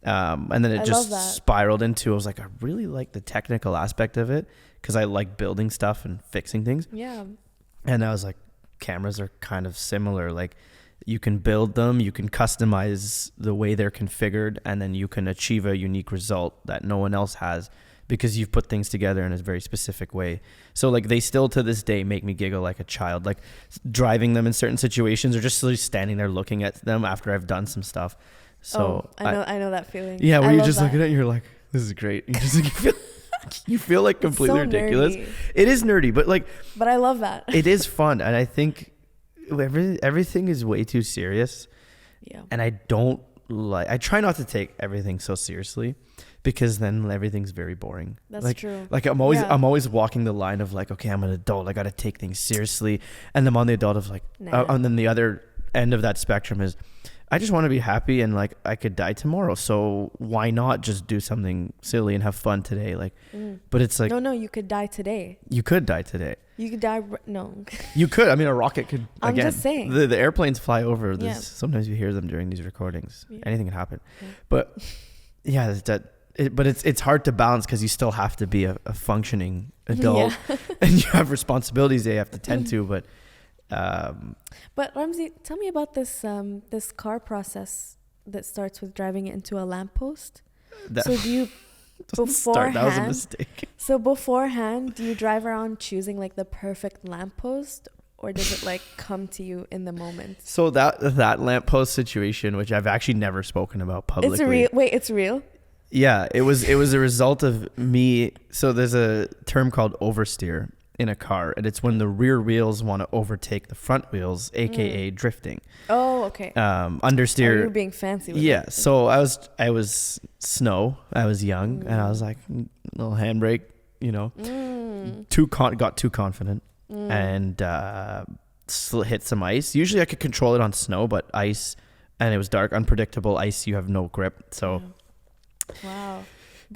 And then it I just love that. spiraled into, I was like, I really like the technical aspect of it because I like building stuff and fixing things. Yeah. And I was like, cameras are kind of similar. Like, You can build them, you can customize the way they're configured, and then you can achieve a unique result that no one else has because you've put things together in a very specific way. So like they still to this day make me giggle like a child, like driving them in certain situations or just standing there looking at them after I've done some stuff. So I know that feeling. Yeah, where you just look at it and you're like, this is great. You just you feel like completely so ridiculous. Nerdy. It is nerdy, but I love that. It is fun, and I think everything is way too serious. Yeah. And I try not to take everything so seriously because then everything's very boring. That's true. Like I'm always walking the line of like, okay, I'm an adult, I got to take things seriously. And I'm on the adult of like, and then the other end of that spectrum is I just want to be happy, and like I could die tomorrow. So why not just do something silly and have fun today? Like, but it's like, no, you could die today. You could die today. You could die. No, you could. I mean, a rocket could. I'm just saying. The airplanes fly over. Sometimes you hear them during these recordings. Yeah. Anything can happen. Yeah. But yeah, but it's hard to balance because you still have to be a functioning adult, and you have responsibilities that you have to tend to. But Ramzi, tell me about this car process that starts with driving it into a lamppost. So do you beforehand? That was a mistake. So beforehand, do you drive around choosing like the perfect lamppost, or does it like come to you in the moment? So that lamppost situation, which I've actually never spoken about publicly. It's real. Wait, it's real? Yeah, it was a result of me. So there's a term called oversteer in a car, and it's when the rear wheels want to overtake the front wheels, aka drifting. Oh, okay. Understeer. You're being fancy with it. it. So I was snow. I was young, and I was like, little handbrake, got too confident, and hit some ice. Usually I could control it on snow, but ice, and it was dark, unpredictable ice. You have no grip. So, wow.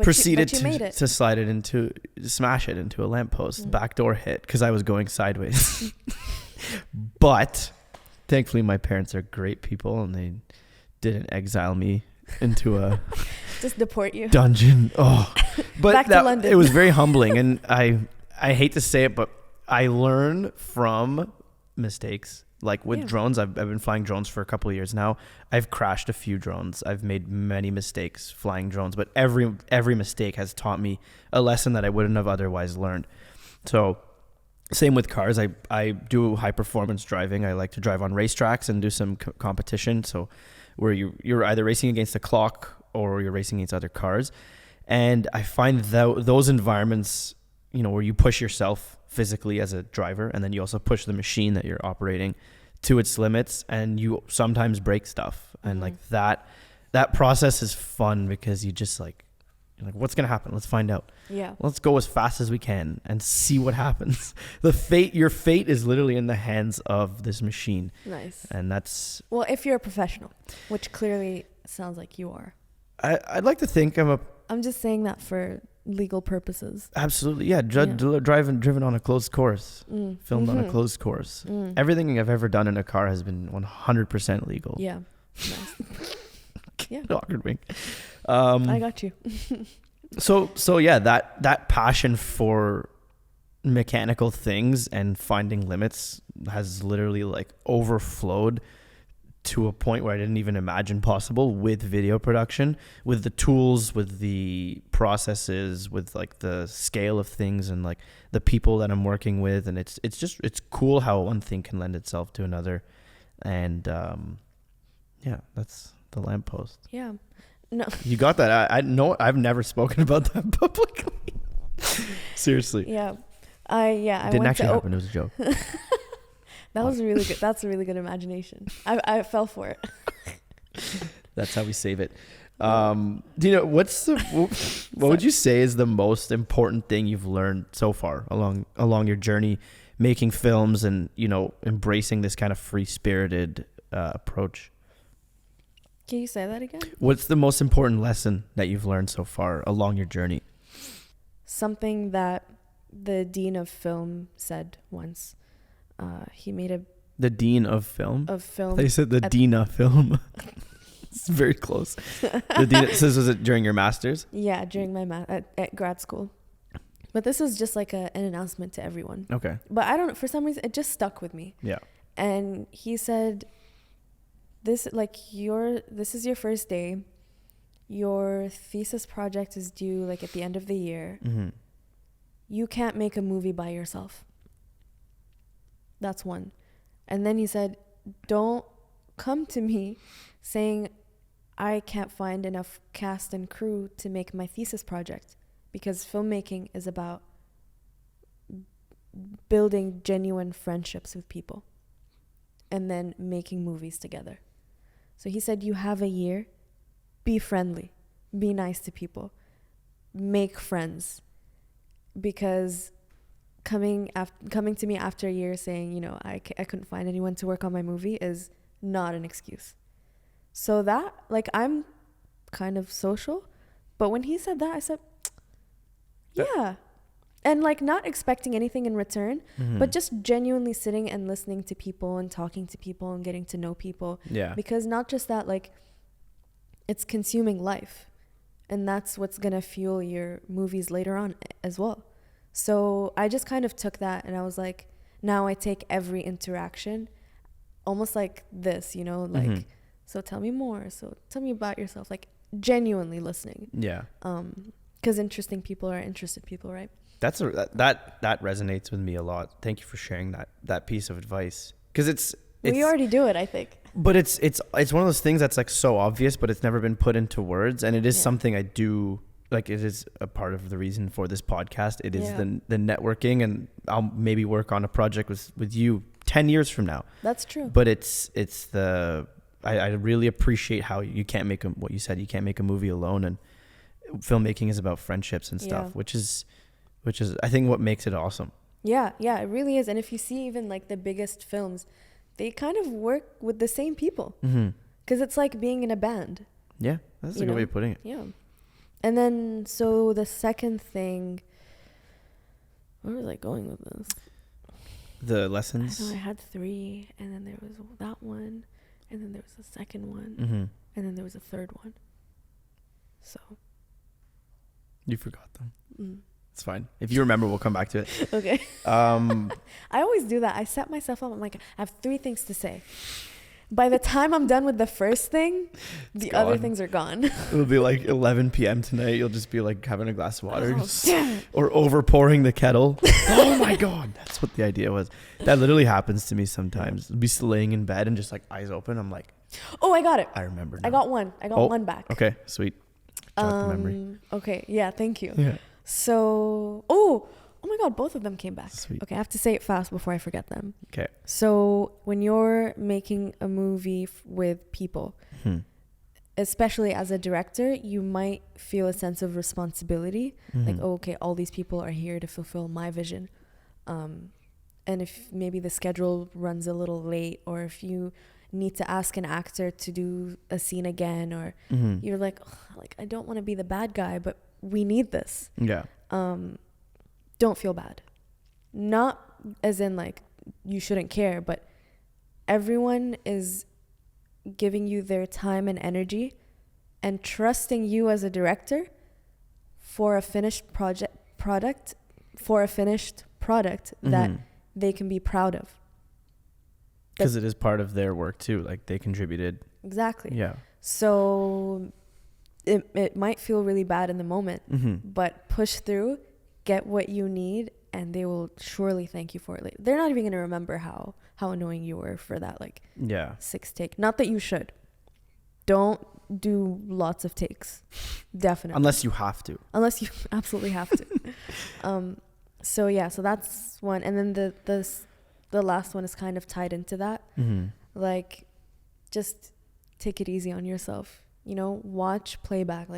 Proceeded to smash it into a lamppost. Backdoor hit because I was going sideways. But thankfully my parents are great people and they didn't exile me into a just deport you dungeon. But back to London. It was very humbling, and I hate to say it, but I learn from mistakes. Like with drones, I've been flying drones for a couple of years now. I've crashed a few drones. I've made many mistakes flying drones, but every mistake has taught me a lesson that I wouldn't have otherwise learned. So same with cars. I do high performance driving. I like to drive on racetracks and do some competition. So where you're either racing against the clock or you're racing against other cars. And I find those environments, where you push yourself physically as a driver, and then you also push the machine that you're operating to its limits, and you sometimes break stuff. And like that process is fun because you just you're like, what's going to happen? Let's find out. Yeah. Let's go as fast as we can and see what happens. Your fate is literally in the hands of this machine. Nice. And that's... Well, if you're a professional, which clearly sounds like you are. I'd like to think I'm just saying that for legal purposes. Absolutely. Yeah. Driven on a closed course, filmed on a closed course. Everything I've ever done in a car has been 100% legal. Yeah. Nice. Yeah. Awkward wink. I got you. So yeah, that passion for mechanical things and finding limits has literally overflowed to a point where I didn't even imagine possible with video production, with the tools, with the processes, with the scale of things and the people that I'm working with. And it's cool how one thing can lend itself to another. And yeah, that's the lamppost. Yeah. No. You got that. I know I've never spoken about that publicly. Seriously. Yeah. It didn't actually happen. It was a joke. That was really good. That's a really good imagination. I fell for it. That's how we save it. Deena, what would you say is the most important thing you've learned so far along your journey making films and, embracing this kind of free-spirited approach? Can you say that again? What's the most important lesson that you've learned so far along your journey? Something that the dean of film said once. He made the dean of film. They said the Deena film. It's very close. The Deena. So was it during your master's? Yeah, during my at grad school. But this was just an announcement to everyone. Okay. But I don't. For some reason, it just stuck with me. Yeah. And he said, this is your first day. Your thesis project is due like at the end of the year. Mm-hmm. You can't make a movie by yourself. That's one. And then he said, don't come to me saying I can't find enough cast and crew to make my thesis project, because filmmaking is about building genuine friendships with people and then making movies together. So he said, you have a year, be friendly, be nice to people, make friends, because coming to me after a year saying, you know, I couldn't find anyone to work on my movie is not an excuse. So that, like, I'm kind of social, but when he said that, I said, yeah. And like not expecting anything in return, but just genuinely sitting and listening to people and talking to people and getting to know people. Yeah. Because not just that, like, it's consuming life, and that's what's going to fuel your movies later on as well. So I just kind of took that, and I was like, now I take every interaction almost like this, you know, like, so tell me more. So tell me about yourself, like genuinely listening. Yeah. Because interesting people are interested people, right? That resonates with me a lot. Thank you for sharing that piece of advice. Because we already do it, I think. But it's one of those things that's like so obvious, but it's never been put into words. And it is something I do, like, it is a part of the reason for this podcast. It is the networking, and I'll maybe work on a project with you 10 years from now. That's true. But I really appreciate how you can't make what you said, you can't make a movie alone, and filmmaking is about friendships and stuff, which is I think what makes it awesome. Yeah, it really is. And if you see even like the biggest films, they kind of work with the same people, because it's like being in a band. Yeah, that's a good way of putting it. Yeah. And then, so the second thing, where was I going with this? The lessons? I had 3, and then there was that one, and then there was a second one, and then there was a third one. So. You forgot them. It's fine. If you remember, we'll come back to it. Okay. I always do that. I set myself up. I'm like, I have 3 things to say. By the time I'm done with the first thing, the other things are gone. It'll be like 11 p.m. tonight. You'll just be like having a glass of water or over pouring the kettle. Oh my God. That's what the idea was. That literally happens to me sometimes. I'll be laying in bed and just like eyes open. I'm like, oh, I got it. I remember now. I got one back. Okay. Sweet. Jog the memory. Okay. Yeah. Thank you. Yeah. So, oh my God, both of them came back. Sweet. Okay, I have to say it fast before I forget them. Okay. So when you're making a movie with people, especially as a director, you might feel a sense of responsibility. Like, oh, okay, all these people are here to fulfill my vision. And if maybe the schedule runs a little late, or if you need to ask an actor to do a scene again, or you're like, I don't want to be the bad guy, but we need this. Yeah. Don't feel bad. Not as in like you shouldn't care, but everyone is giving you their time and energy and trusting you as a director for a finished product that they can be proud of. Because it is part of their work too. Like, they contributed. Exactly. Yeah. So it might feel really bad in the moment, but push through, get what you need, and they will surely thank you for it later. They're not even going to remember how annoying you were for that 6 take. Not that you should. Don't do lots of takes. Definitely. Unless you have to. Unless you absolutely have to. So that's one. And then the last one is kind of tied into that. Like, just take it easy on yourself. You know, watch playback,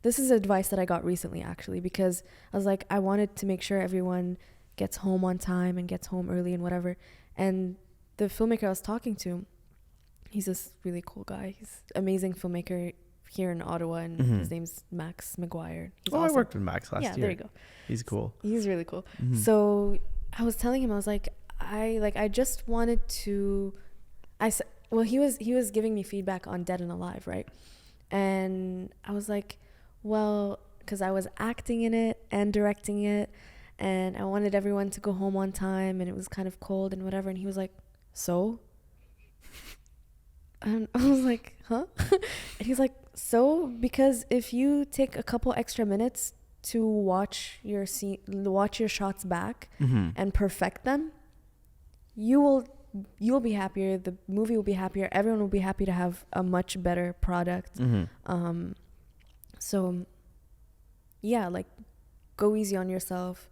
this is advice that I got recently, actually, because I was like, I wanted to make sure everyone gets home on time and gets home early and whatever. And the filmmaker I was talking to, he's this really cool guy. He's an amazing filmmaker here in Ottawa, and his name's Max McGuire. He's awesome. I worked with Max last year. Yeah, there you go. He's cool. He's really cool. So I was telling him, I was like, I just wanted to, well, he was giving me feedback on Dead and Alive, right? And I was like, well, because I was acting in it and directing it, and I wanted everyone to go home on time, and it was kind of cold and whatever. And he was like, so? And I was like, huh? And he's like, so because if you take a couple extra minutes to watch your shots back and perfect them, you'll be happier. The movie will be happier. Everyone will be happy to have a much better product. So yeah, like go easy on yourself.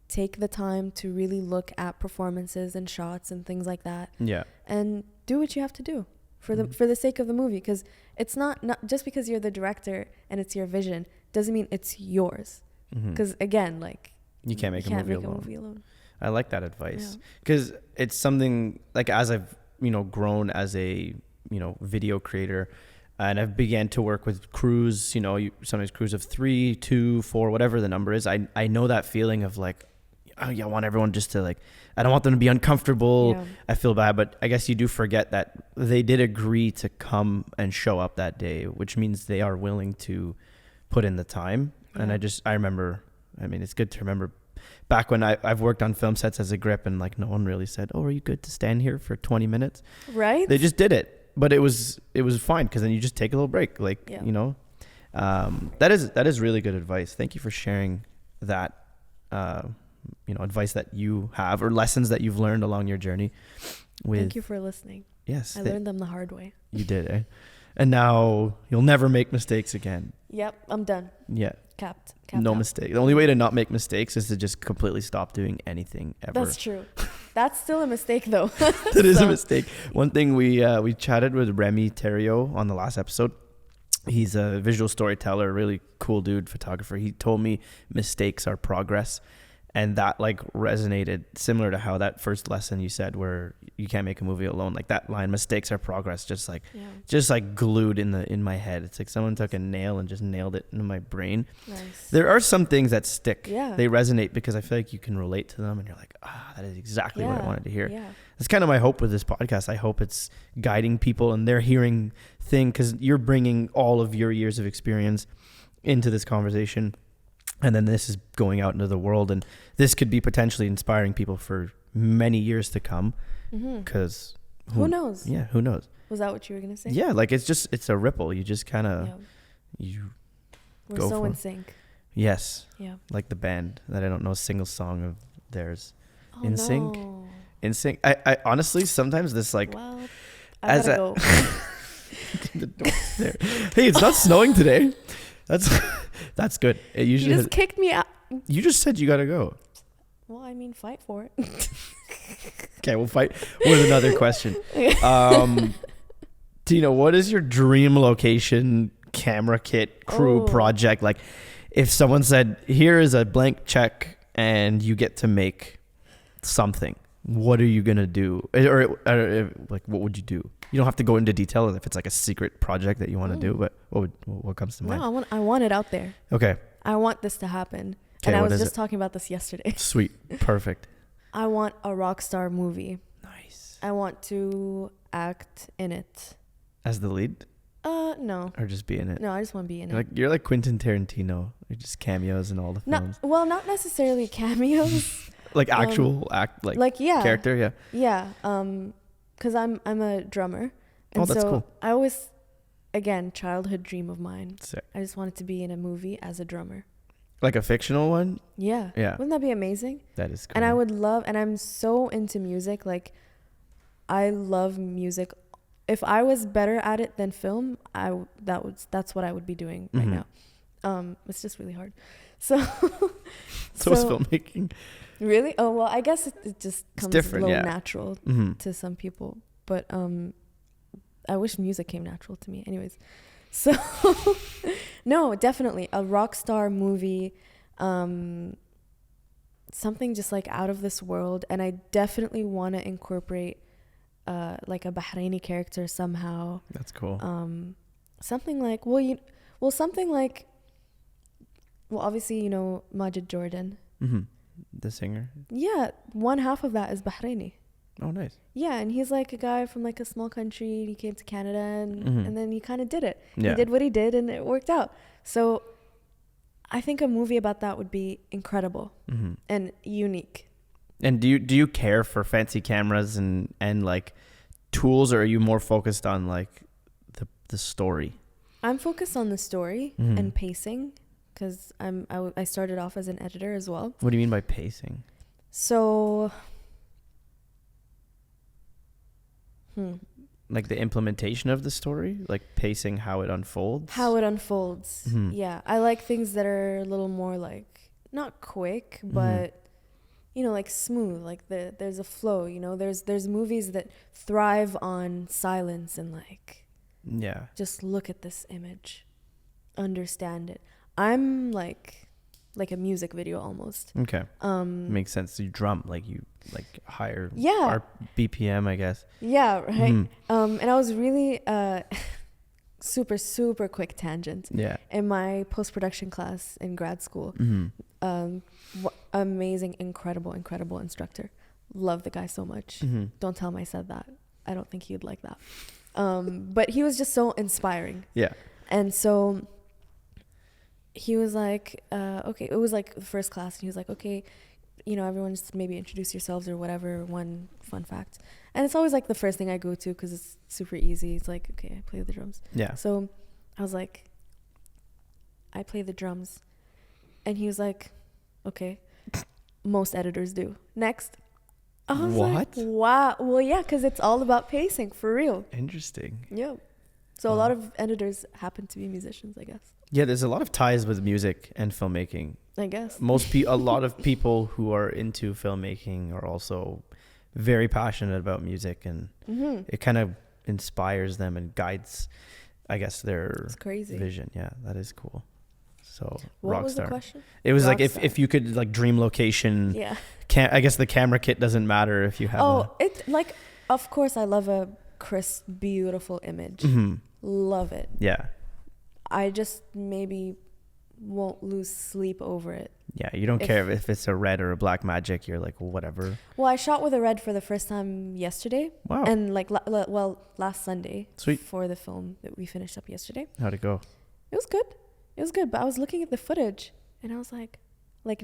Take the time to really look at performances and shots and things like that. Yeah. And do what you have to do for the sake of the movie, because it's not just because you're the director and it's your vision doesn't mean it's yours. Because again, like you can't make a movie alone. I like that advice, Yeah. because it's something like, as I've grown as a video creator, and I've began to work with crews, sometimes crews of 3, 2, 4, whatever the number is. I know that feeling of like, oh yeah, I want everyone just to like, I don't want them to be uncomfortable. Yeah. I feel bad, but I guess you do forget that they did agree to come and show up that day, which means they are willing to put in the time. Yeah. And I remember, it's good to remember back when I've worked on film sets as a grip, and like no one really said, oh, are you good to stand here for 20 minutes? Right. They just did it, but it was fine, because then you just take a little break. Like, that is really good advice. Thank you for sharing that, advice that you have, or lessons that you've learned along your journey. Thank you for listening. Yes. I learned them the hard way. You did, eh? And now you'll never make mistakes again. Yep, I'm done. Yeah. Capped no out. mistake. The only way to not make mistakes is to just completely stop doing anything ever. That's true. That's still a mistake, though. That is a mistake. One thing we chatted with Remy Theriault on the last episode. He's a visual storyteller, really cool dude, photographer. He told me mistakes are progress. And that like resonated, similar to how that first lesson you said, where you can't make a movie alone. Like that line, mistakes are progress, just like glued in my head. It's like someone took a nail and just nailed it into my brain. Nice. There are some things that stick. Yeah. They resonate because I feel like you can relate to them, and you're like, that is exactly what I wanted to hear. Yeah. That's kind of my hope with this podcast. I hope it's guiding people and they're hearing because you're bringing all of your years of experience into this conversation. And then this is going out into the world, and this could be potentially inspiring people for many years to come. Because who knows? Yeah, who knows? Was that what you were gonna say? Yeah, like it's a ripple. You just kind of we're so in sync. Yes. Yeah. Like the band that I don't know a single song of theirs. Oh, In sync. In sync. I honestly sometimes this like. Well, I gotta go. The door's there. Hey, it's not snowing today. That's good. It usually you just kicked me out. You just said you gotta go. Well, fight for it. Okay, we'll fight with another question. Tina, what is your dream location, camera kit, crew project? Like, if someone said, "Here is a blank check, and you get to make something," what are you gonna do? Or like, what would you do? You don't have to go into detail if it's like a secret project that you want to do, but what comes to mind? No, I want it out there. Okay. I want this to happen. And I was just talking about this yesterday. Sweet. Perfect. I want a rock star movie. Nice. I want to act in it. As the lead? No. Or just be in it? No, I just want to be in it. You're like Quentin Tarantino. You're just cameos in all the films. Not necessarily cameos. Like actual character, yeah. Yeah. Because I'm a drummer. And that's cool. I always, again, childhood dream of mine. Sick. I just wanted to be in a movie as a drummer. Like a fictional one? Yeah. Yeah. Wouldn't that be amazing? That is cool. And I would love, and I'm so into music. Like, I love music. If I was better at it than film, that's what I would be doing right now. It's just really hard. So is filmmaking. Really? Oh, well, I guess it just comes a little natural to some people. But I wish music came natural to me. Anyways, so no, definitely a rock star movie, something just like out of this world. And I definitely want to incorporate like a Bahraini character somehow. That's cool. Something like, obviously, Majid Jordan. The singer? Yeah, one half of that is Bahraini. Oh, nice. Yeah, and he's like a guy from like a small country. He came to Canada and then he kind of did it. Yeah. He did what he did and it worked out. So I think a movie about that would be incredible and unique. And do you care for fancy cameras and like tools, or are you more focused on like the story? I'm focused on the story and pacing, because I started off as an editor as well. What do you mean by pacing? So, like the implementation of the story, like pacing how it unfolds. How it unfolds. Yeah, I like things that are a little more like not quick, but you know, like smooth. Like there's a flow. You know, there's movies that thrive on silence and like just look at this image, understand it. I'm like a music video almost. Okay. Makes sense. You drum like higher BPM, I guess. Yeah, right. And I was really super quick tangent. Yeah. In my post-production class in grad school, amazing, incredible instructor. Love the guy so much. Don't tell him I said that. I don't think he'd like that. But he was just so inspiring. Yeah. And so he was like, okay, it was like the first class, and he was like, okay, you know, everyone just maybe introduce yourselves or whatever, one fun fact. And it's always like the first thing I go to because it's super easy. It's like, okay, I play the drums. Yeah. So I was like, I play the drums. And he was like, okay, most editors do. Next. I was like, wow. Well, yeah, because it's all about pacing, for real. Interesting. Yeah. So a lot of editors happen to be musicians, I guess. Yeah, there's a lot of ties with music and filmmaking. I guess. A lot of people who are into filmmaking are also very passionate about music, and it kind of inspires them and guides, I guess, their vision. Yeah, that is cool. So what was the question? It was Rockstar. Like if you could like dream location. Yeah. I guess the camera kit doesn't matter if you have. It's like, of course, I love a crisp, beautiful image. Love it. Yeah. I just maybe won't lose sleep over it. Yeah, you don't care if it's a red or a black magic. You're like, whatever. Well, I shot with a red for the first time yesterday. Wow. And like, last Sunday. Sweet. For the film that we finished up yesterday. How'd it go? It was good. It was good. But I was looking at the footage and I was like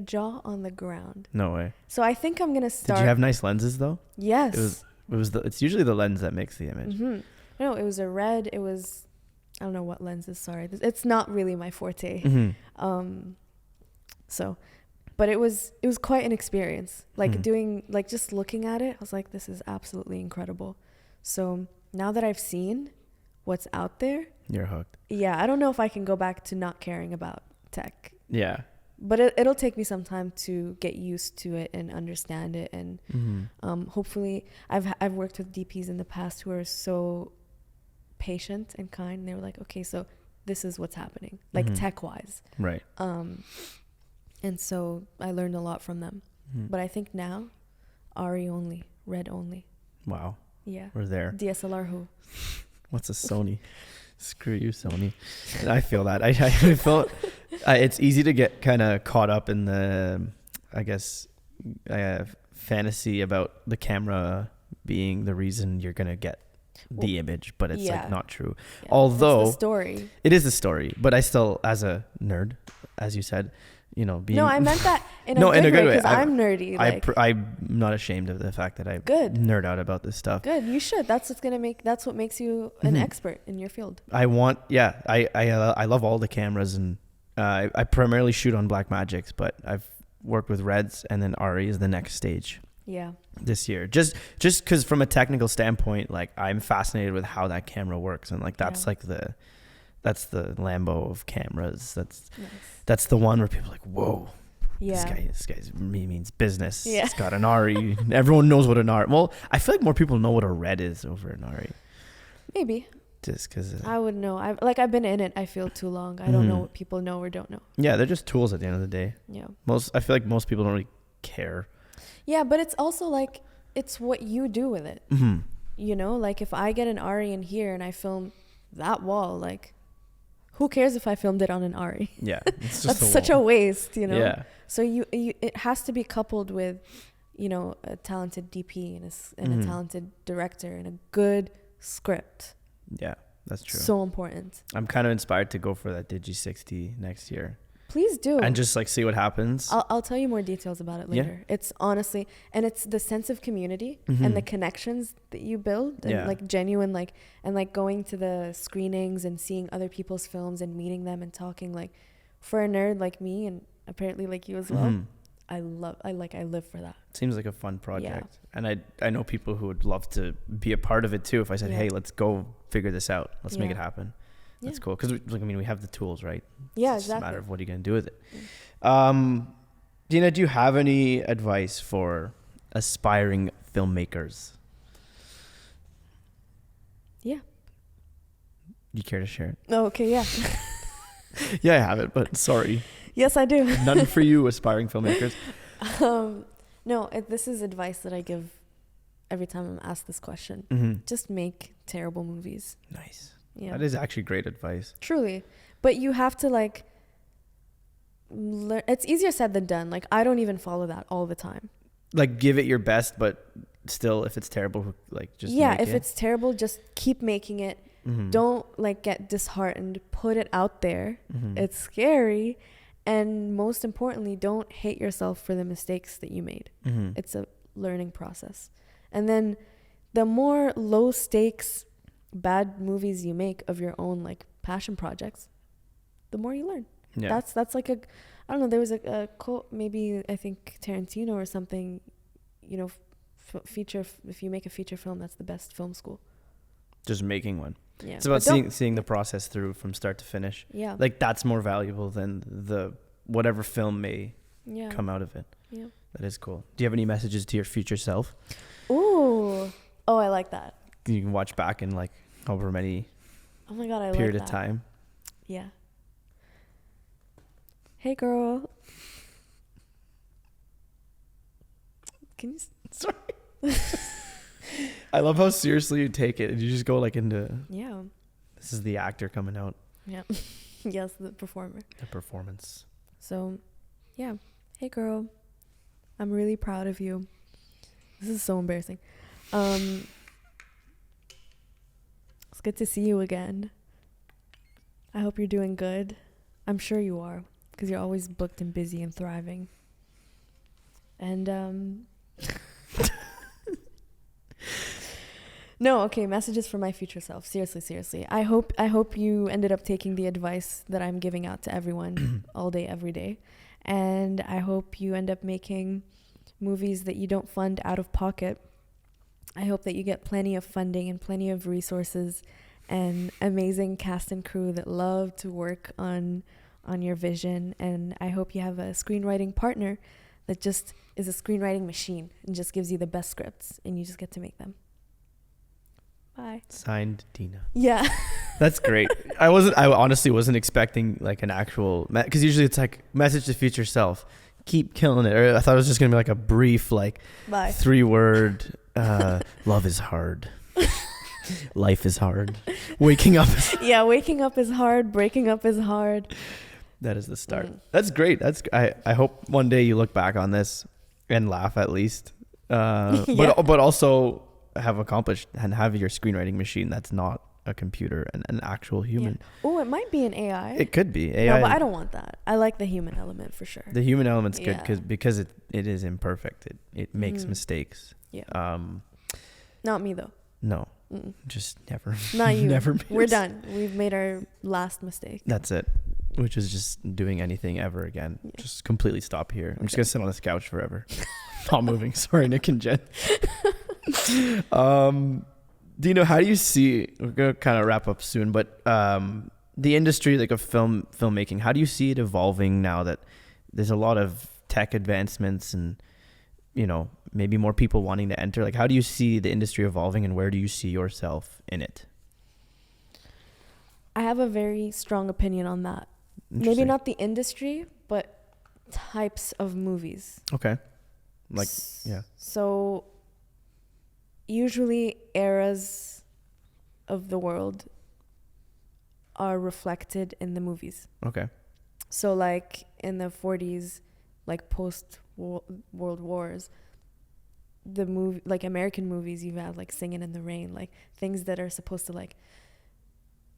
jaw on the ground. No way. So I think I'm going to start. Did you have nice lenses though? Yes. It's usually the lens that makes the image. No, it was a red. It was, I don't know what lenses. Sorry. It's not really my forte. But it was quite an experience. Like doing, like just looking at it, I was like, this is absolutely incredible. So now that I've seen what's out there, you're hooked. Yeah. I don't know if I can go back to not caring about tech. Yeah. But it'll take me some time to get used to it and understand it. And hopefully I've worked with DPs in the past who are so patient and kind. They were like, okay, so this is what's happening, like tech wise. Right. And so I learned a lot from them. But I think now, RE only, red only. Wow. Yeah. We're there. DSLR who? What's a Sony? Screw you, Sony. I feel that. I felt it's easy to get kind of caught up in the, I guess, fantasy about the camera being the reason you're going to get the image, but it's like not true. Yeah, although it's the story. It is the story, but I still, as a nerd, as you said, you know, being... No, I meant that in a good way, because I'm nerdy. I'm not ashamed of the fact that I nerd out about this stuff. Good, you should. That's what makes you an expert in your field. I love all the cameras, and I primarily shoot on Blackmagics, but I've worked with Reds, and then RE is the next stage. Yeah. This year, just because from a technical standpoint, like I'm fascinated with how that camera works, and like that's that's the Lambo of cameras. That's the one where people are like, whoa, this guy's means business. Yeah. It's got an RE. Everyone knows what an RE. Well, I feel like more people know what a Red is over an RE. Maybe. Just because I would know. I've been in it. I feel too long. I don't know what people know or don't know. Yeah, they're just tools at the end of the day. Yeah. I feel like most people don't really care. Yeah, but it's also like it's what you do with it. You know, like if I get an RE in here and I film that wall, like who cares if I filmed it on an RE? Yeah, it's just that's such a waste, you know. Yeah. So it has to be coupled with, you know, a talented DP and a talented director and a good script. Yeah, that's true. So important. I'm kind of inspired to go for that Digi 60 next year. Please do. and just like see what happens. I'll tell you more details about it later. It's honestly, and it's the sense of community and the connections that you build and like genuine, like, and like going to the screenings and seeing other people's films and meeting them and talking, like, for a nerd like me and apparently like you as well. I live for that. Seems like a fun project. And I know people who would love to be a part of it too. If I said, hey, let's go figure this out. Let's make it happen. That's cool. Because we have the tools, right? Yeah, it's exactly. just a matter of what are you going to do with it. Deena, do you have any advice for aspiring filmmakers? Yeah. You care to share it? Oh, okay, yeah. Yeah, I have it, but sorry. Yes, I do. None for you, aspiring filmmakers. No, this is advice that I give every time I'm asked this question. Just make terrible movies. Nice. Yeah. That is actually great advice. Truly. But you have to like learn. It's easier said than done. Like, I don't even follow that all the time. Like, give it your best, but still, if it's terrible, like, just if it's terrible, just keep making it. Don't like get disheartened. Put it out there. It's scary. And most importantly, don't hate yourself for the mistakes that you made. It's a learning process. And then the more low stakes bad movies you make of your own like passion projects, the more you learn. That's like I don't know, there was a quote, maybe I think Tarantino or something, you know, if you make a feature film, that's the best film school. Just making one. Yeah. It's about seeing the process through from start to finish. Yeah. Like, that's more valuable than the whatever film may come out of it. Yeah. That is cool. Do you have any messages to your future self? Ooh. Oh, I like that. You can watch back in like however many period of time. Yeah. Hey, girl. Can you... Sorry. I love how seriously you take it. You just go like into... Yeah. This is the actor coming out. Yeah. Yes, the performer. The performance. So, yeah. Hey, girl. I'm really proud of you. This is so embarrassing. It's good to see you again. I hope you're doing good. I'm sure you are, because you're always booked and busy and thriving. And, no, okay, messages for my future self. Seriously. I hope you ended up taking the advice that I'm giving out to everyone all day, every day. And I hope you end up making movies that you don't fund out of pocket. I hope that you get plenty of funding and plenty of resources and amazing cast and crew that love to work on your vision. And I hope you have a screenwriting partner that just is a screenwriting machine and just gives you the best scripts and you just get to make them. Bye. Signed, Deena. Yeah. That's great. I honestly wasn't expecting like an actual, because usually it's like message to future self, keep killing it. Or I thought it was just going to be like a brief, like 3-word, love is hard. Life is hard. Waking up. Waking up is hard. Breaking up is hard. That is the start. That's great. I hope one day you look back on this and laugh at least. But also have accomplished and have your screenwriting machine that's not a computer and an actual human. Yeah. Oh, it might be an AI. It could be AI. No, but I don't want that. I like the human element for sure. The human element's good because it is imperfect. It makes mistakes. Yeah. Not me though. No. Mm-mm. Just never. Not you. Never. We're done. We've made our last mistake. That's it. Which is just doing anything ever again. Yeah. Just completely stop here. I'm just gonna sit on this couch forever. Not moving. Sorry, Nick and Jen. Deena, how do you see, we're gonna kind of wrap up soon, but the industry like of filmmaking, how do you see it evolving now that there's a lot of tech advancements and, you know, maybe more people wanting to enter? Like, how do you see the industry evolving and where do you see yourself in it? I have a very strong opinion on that. Maybe not the industry, but types of movies. Okay. Like, yeah. So usually eras of the world are reflected in the movies. Okay. So like in the 40s, like post World Wars, the movie, like American movies, you've had like Singing in the Rain, like things that are supposed to like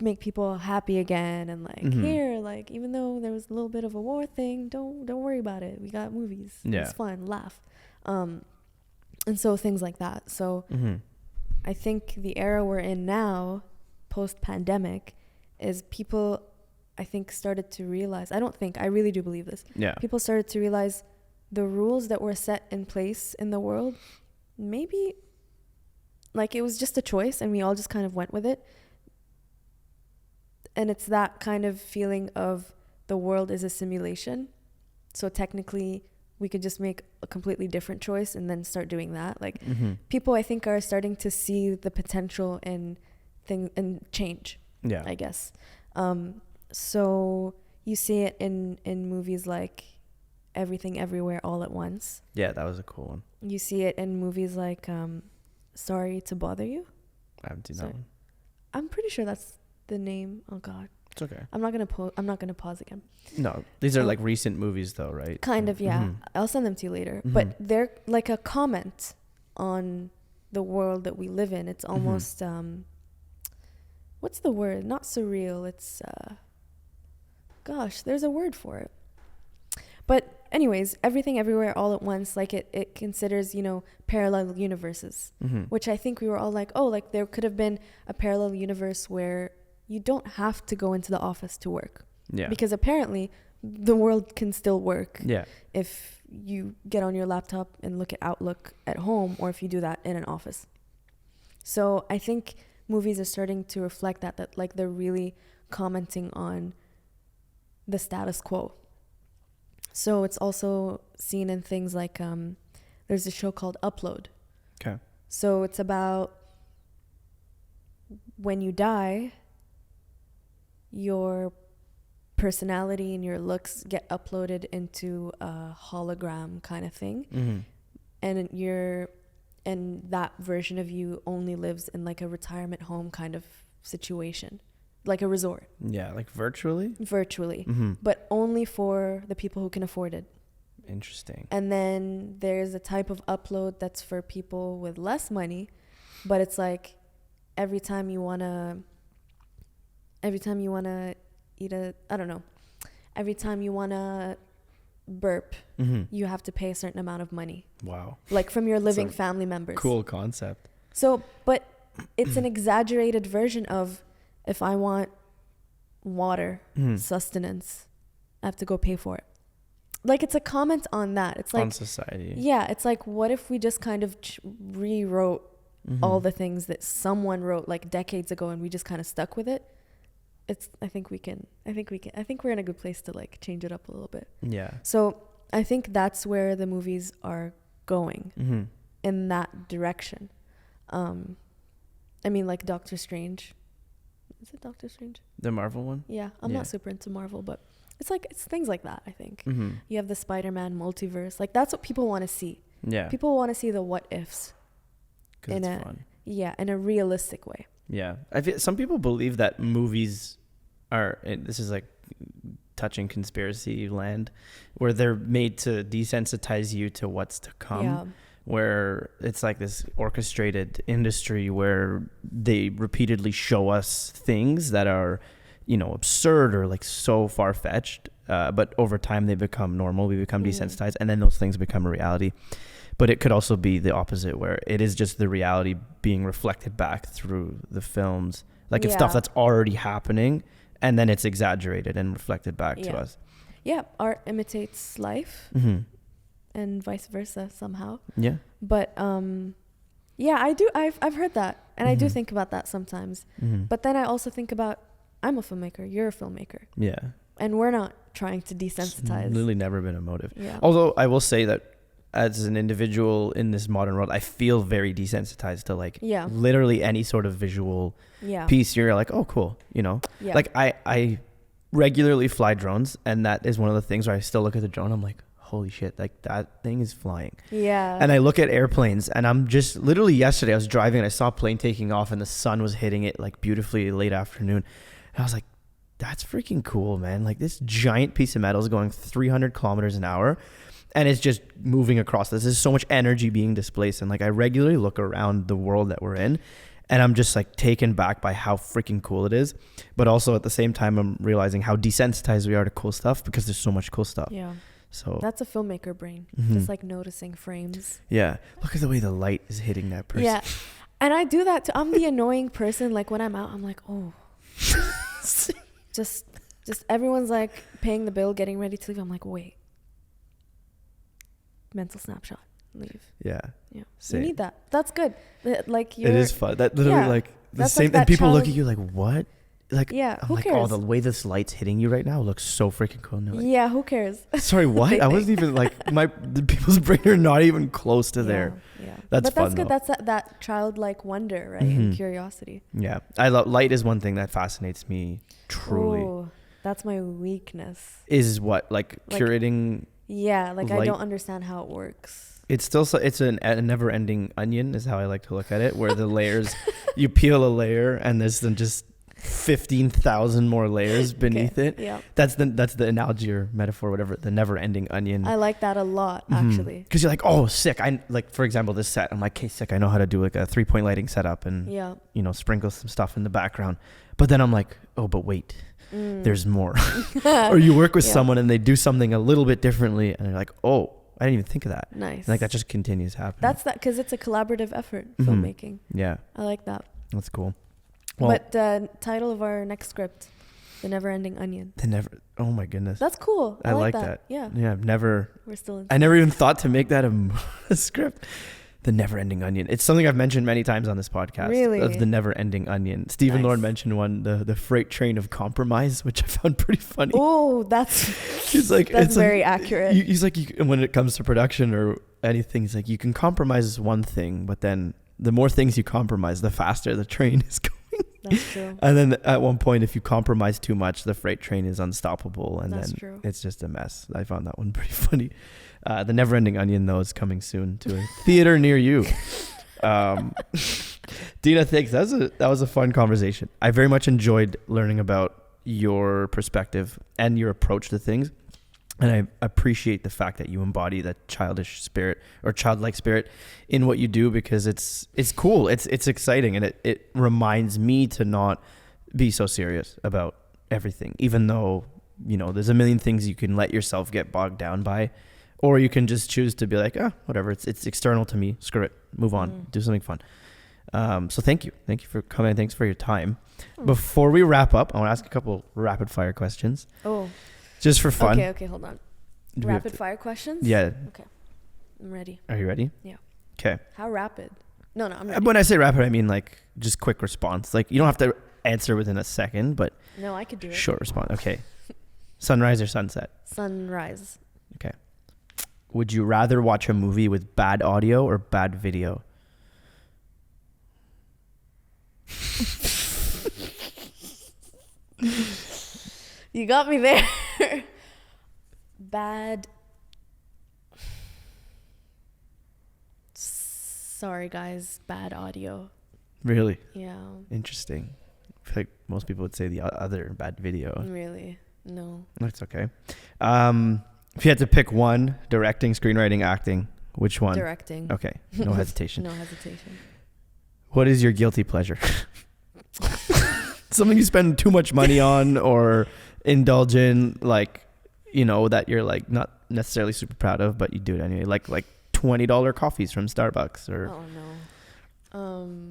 make people happy again, and like Mm-hmm. here, like even though there was a little bit of a war thing, don't worry about it. We got movies. Yeah. It's fun, laugh. And so things like that. So Mm-hmm. I think the era we're in now, post-pandemic, is people, I think, started to realize, I really do believe this. Yeah. People started to realize the rules that were set in place in the world, maybe like it was just a choice and we all just kind of went with it. And it's that kind of feeling of the world is a simulation. So technically we could just make a completely different choice and then start doing that. Like Mm-hmm. people, I think, are starting to see the potential in change, Yeah. I guess. So you see it in movies like Everything Everywhere All at Once. Yeah, that was a cool one. You see it in movies like Sorry to Bother You. I haven't seen that one. I'm pretty sure that's the name. Oh God. It's okay. I'm not gonna pause again. No, these are like recent movies though, right? Kind of, yeah. Mhm. I'll send them to you later. Mhm. But they're like a comment on the world that we live in. It's almost what's the word? Not surreal. It's gosh, there's a word for it. But anyways, Everything Everywhere All at Once, like it considers, parallel universes, Mm-hmm. which I think we were all like, oh, like there could have been a parallel universe where you don't have to go into the office to work. Yeah. Because apparently the world can still work Yeah. if you get on your laptop and look at Outlook at home, or if you do that in an office. So I think movies are starting to reflect that like they're really commenting on the status quo. So it's also seen in things like there's a show called Upload. Okay. So it's about when you die, your personality and your looks get uploaded into a hologram kind of thing. Mm-hmm. And that version of you only lives in like a retirement home kind of situation, like a resort, Yeah, like virtually. virtually, Mm-hmm. but only for the people who can afford it. Interesting. And then there's a type of upload that's for people with less money, but it's like every time you wanna eat every time you wanna burp, Mm-hmm. you have to pay a certain amount of money, Wow. like from your living a family members. Cool concept. So, but it's an exaggerated version of, if I want water, Mm-hmm. sustenance, I have to go pay for it. Like it's a comment on that. It's like On society. yeah, it's like, what if we just kind of rewrote Mm-hmm. all the things that someone wrote like decades ago and we just kind of stuck with it? I think we're in a good place to like change it up a little bit. Yeah. So I think that's where the movies are going, Mm-hmm. in that direction. I mean, like Doctor Strange. Is it Doctor Strange? The Marvel one. Yeah, I'm Yeah. not super into Marvel, but it's things like that, I think. Mm-hmm. You have the Spider-Man multiverse. Like that's what people want to see. Yeah. People want to see the what ifs. 'Cause in it's a- fun. Yeah, in a realistic way. Yeah. I feel some people believe that movies are, and this is like touching conspiracy land, where they're made to desensitize you to what's to come. Yeah. Where it's like this orchestrated industry where they repeatedly show us things that are, absurd or like so far-fetched, but over time they become normal. We become desensitized, and then those things become a reality. But it could also be the opposite, where it is just the reality being reflected back through the films. Like it's stuff Yeah. that's already happening, and then it's exaggerated and reflected back to Yeah. us. Yeah, art imitates life Mm-hmm. and vice versa somehow. Yeah. But yeah, I do. I've heard that, and I do Mhm. think about that sometimes. Mm-hmm. But then I also think about, I'm a filmmaker, you're a filmmaker, Yeah. and we're not trying to It's desensitize. literally never been a motive. Yeah. Although I will say that as an individual in this modern world, I feel very desensitized to like Yeah. literally any sort of visual Yeah. piece. You're like, oh, cool. Yeah. Like I regularly fly drones, and that is one of the things where I still look at the drone. I'm like, holy shit, like that thing is flying. Yeah. And I look at airplanes, and I'm just literally yesterday I was driving and I saw a plane taking off and the sun was hitting it like beautifully late afternoon. And I was like, that's freaking cool, man. Like this giant piece of metal is going 300 kilometers an hour and it's just moving across this. There's so much energy being displaced. And like I regularly look around the world that we're in, And I'm just like taken back by how freaking cool it is. But also at the same time, I'm realizing how desensitized we are to cool stuff because there's so much cool stuff. Yeah. So that's a filmmaker brain. Just like noticing frames. Yeah. Look at the way the light is hitting that person. Yeah. And I do that too. I'm the annoying person. Like when I'm out, I'm like, oh, just everyone's like paying the bill, getting ready to leave. I'm like, wait, mental snapshot, leave. Yeah. Yeah. Same. You need that. That's good. Like it is fun. That literally like the that's same. like that and people look challenge. at you like, what? Like, yeah, I'm who like, cares? oh, the way this light's hitting you right now looks so freaking cool. And they're like, Yeah, who cares? sorry, what? I wasn't even like the people's brain are not even close to there. Yeah, That's but fun, that's good. though. That's that childlike wonder, right? And curiosity. Yeah, I love light is one thing that fascinates me truly. Oh, that's my weakness. Is what like curating. Yeah, like light. I don't understand how it works. It's still it's a never-ending onion is how I like to look at it, where the layers you peel a layer and there's then just 15,000 more layers beneath it. Yeah, that's the analogy or metaphor, whatever. The never-ending onion. I like that a lot, actually. Because you're like, oh, sick. I like, for example, this set. I'm like, okay, sick. I know how to do like a 3-point lighting setup and you know, sprinkle some stuff in the background. But then I'm like, oh, but wait, there's more. Or you work with someone and they do something a little bit differently, and you're like, oh, I didn't even think of that. Nice. And like that just continues happening. That's that because it's a collaborative effort, filmmaking. Yeah, I like that. that's cool. Well, but title of our next script, The Never-Ending Onion. Oh my goodness. That's cool. I like that. Yeah. Yeah, We're still in. I never even thought to make that a script. The Never-Ending Onion. It's something I've mentioned many times on this podcast. Really? Of the Never-Ending Onion. Stephen Lord mentioned one, the freight train of compromise, which I found pretty funny. Oh, that's He's like, that's it's very like, accurate. He's like, when it comes to production or anything, he's like, you can compromise one thing, but then the more things you compromise, the faster the train is going. That's true. And then at one point, if you compromise too much, the freight train is unstoppable, and That's then true. it's just a mess. I found that one pretty funny. The Never-Ending Onion, though, is coming soon to a theater near you. Deena, thanks. That was a fun conversation. I very much enjoyed learning about your perspective and your approach to things. And I appreciate the fact that you embody that childish spirit or childlike spirit in what you do, because it's cool. It's exciting. And it reminds me to not be so serious about everything, even though, you know, there's a million things you can let yourself get bogged down by, or you can just choose to be like, whatever. It's external to me. Screw it. Move on. Do something fun. So thank you. Thank you for coming. Thanks for your time. Before we wrap up, I want to ask a couple rapid fire questions. Oh. Just for fun. Okay, hold on. Rapid fire questions? Yeah. Okay. I'm ready. Are you ready? Yeah. Okay. How rapid? No, I'm ready. When I say rapid, I mean like just quick response. Like you don't have to answer within a second, but no, I could do it. Short response. Okay. Sunrise or sunset? Sunrise. Okay. Would you rather watch a movie with bad audio or bad video? You got me there. Bad. Sorry, guys. Bad audio. Really? Yeah. Interesting. I feel like most people would say the other, bad video. Really? No. That's okay. If you had to pick one, directing, screenwriting, acting, which one? Directing. Okay. No hesitation. No hesitation. What is your guilty pleasure? Something you spend too much money on or indulge in, like, you know, that you're like not necessarily super proud of, but you do it anyway. Like $20 coffees from Starbucks or. Oh no.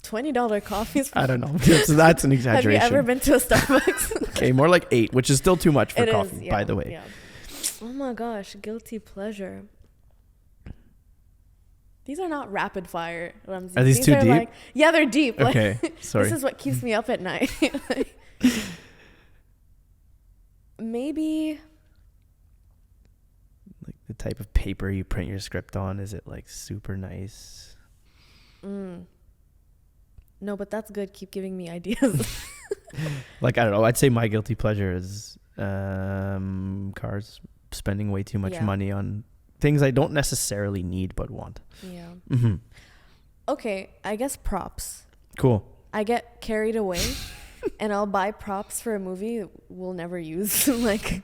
$20 coffees. I don't know. So that's an exaggeration. Have you ever been to a Starbucks? Okay, more like 8, which is still too much for it coffee, is, by the way. Yeah. Oh my gosh, guilty pleasure. These are not rapid fire. Ramsey. Are these too deep? Like, yeah, they're deep. Okay, sorry. This is what keeps me up at night. Maybe. Like the type of paper you print your script on, is it like super nice? No, but that's good. Keep giving me ideas. Like, I don't know. I'd say my guilty pleasure is cars, spending way too much money on things I don't necessarily need but want. Yeah. Mm-hmm. Okay, I guess props. Cool. I get carried away and I'll buy props for a movie we'll never use. Like,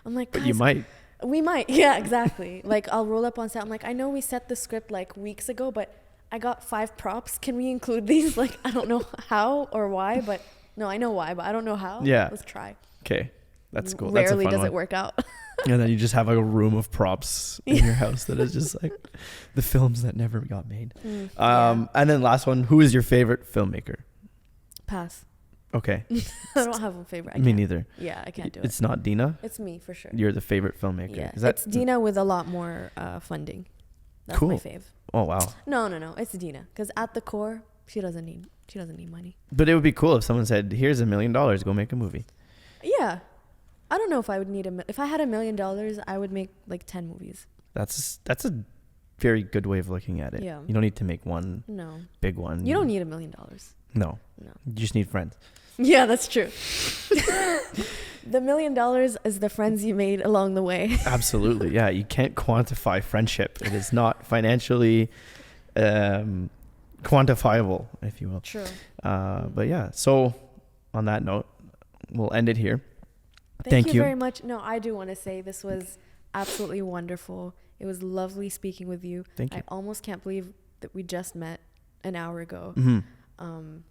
I'm like, but you might. We might. Yeah, exactly. Like, I'll roll up on set. I'm like, I know we set the script like weeks ago, but I got 5 props. Can we include these? Like, I don't know how or why, but no, I know why, but I don't know how. Yeah. Let's try. Okay. That's cool. Rarely That's a fun does one. it work out. And then you just have like a room of props in your house that is just like the films that never got made. Yeah. And then last one, who is your favorite filmmaker? Pass. Okay. I don't have a favorite. Me neither. Yeah, I can't do it. It's not Deena? It's me for sure. You're the favorite filmmaker. Yeah. Is that It's Deena with a lot more funding. That's Cool. my fave. Oh, wow. No. It's Deena. Because at the core, she doesn't need money. But it would be cool if someone said, here's $1 million, go make a movie. Yeah. I don't know if I would need if I had $1 million, I would make like 10 movies. That's a very good way of looking at it. Yeah. You don't need to make one big one. You don't need $1 million. No. You just need friends. Yeah, that's true. The $1 million is the friends you made along the way. Absolutely. Yeah. You can't quantify friendship. It is not financially quantifiable, if you will. True. But yeah. So on that note, we'll end it here. Thank you very much. No, I do want to say this was absolutely wonderful. It was lovely speaking with you. Thank you. I almost can't believe that we just met an hour ago. And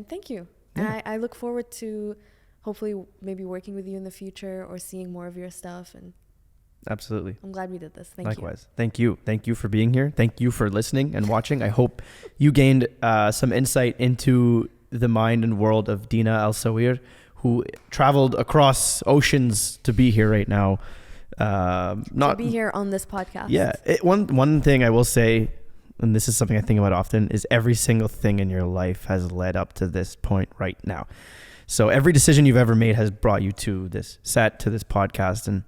thank you. Yeah. And I look forward to hopefully maybe working with you in the future or seeing more of your stuff. And Absolutely. I'm glad we did this. Thank Likewise. Thank you. Thank you for being here. Thank you for listening and watching. I hope you gained some insight into the mind and world of Deena Alsaweer, who traveled across oceans to be here right now. To be here on this podcast. Yeah. One thing I will say, and this is something I think about often, is every single thing in your life has led up to this point right now. So every decision you've ever made has brought you to this set, to this podcast. And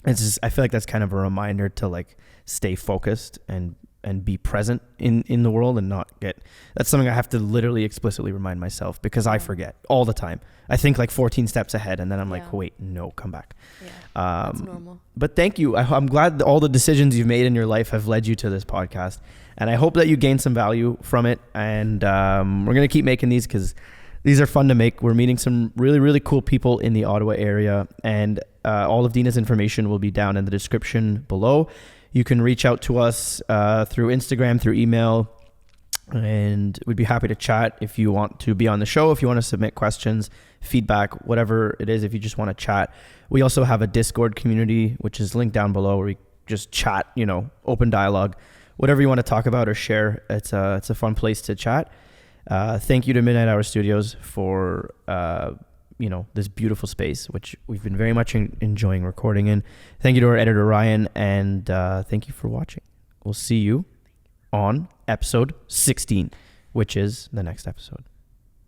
it's just, I feel like that's kind of a reminder to like stay focused and be present in the world and not get, that's something I have to literally explicitly remind myself because I forget all the time. I think like 14 steps ahead and then I'm like, wait, no, come back. Yeah, that's normal. But thank you. I'm glad that all the decisions you've made in your life have led you to this podcast. And I hope that you gain some value from it. And we're going to keep making these because these are fun to make. We're meeting some really, really cool people in the Ottawa area. And all of Deena's information will be down in the description below. You can reach out to us through Instagram, through email, and we'd be happy to chat if you want to be on the show, if you want to submit questions, feedback, whatever it is, if you just want to chat. We also have a Discord community, which is linked down below, where we just chat, open dialogue, whatever you want to talk about or share. It's a fun place to chat. Thank you to Midnight Hour Studios for this beautiful space, which we've been very much enjoying recording in. Thank you to our editor, Ryan, and thank you for watching. We'll see you on episode 16, which is the next episode.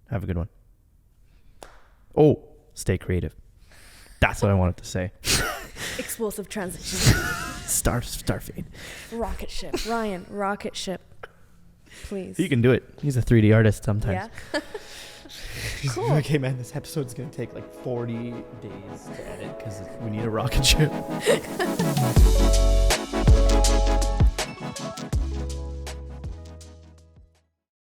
Have a good one. Oh, stay creative. That's what I wanted to say. Explosive transition. Starfade. Rocket ship. Ryan, rocket ship. Please. You can do it. He's a 3D artist sometimes. Yeah. Cool. Okay, man, this episode's going to take like 40 days to edit because we need a rocket ship.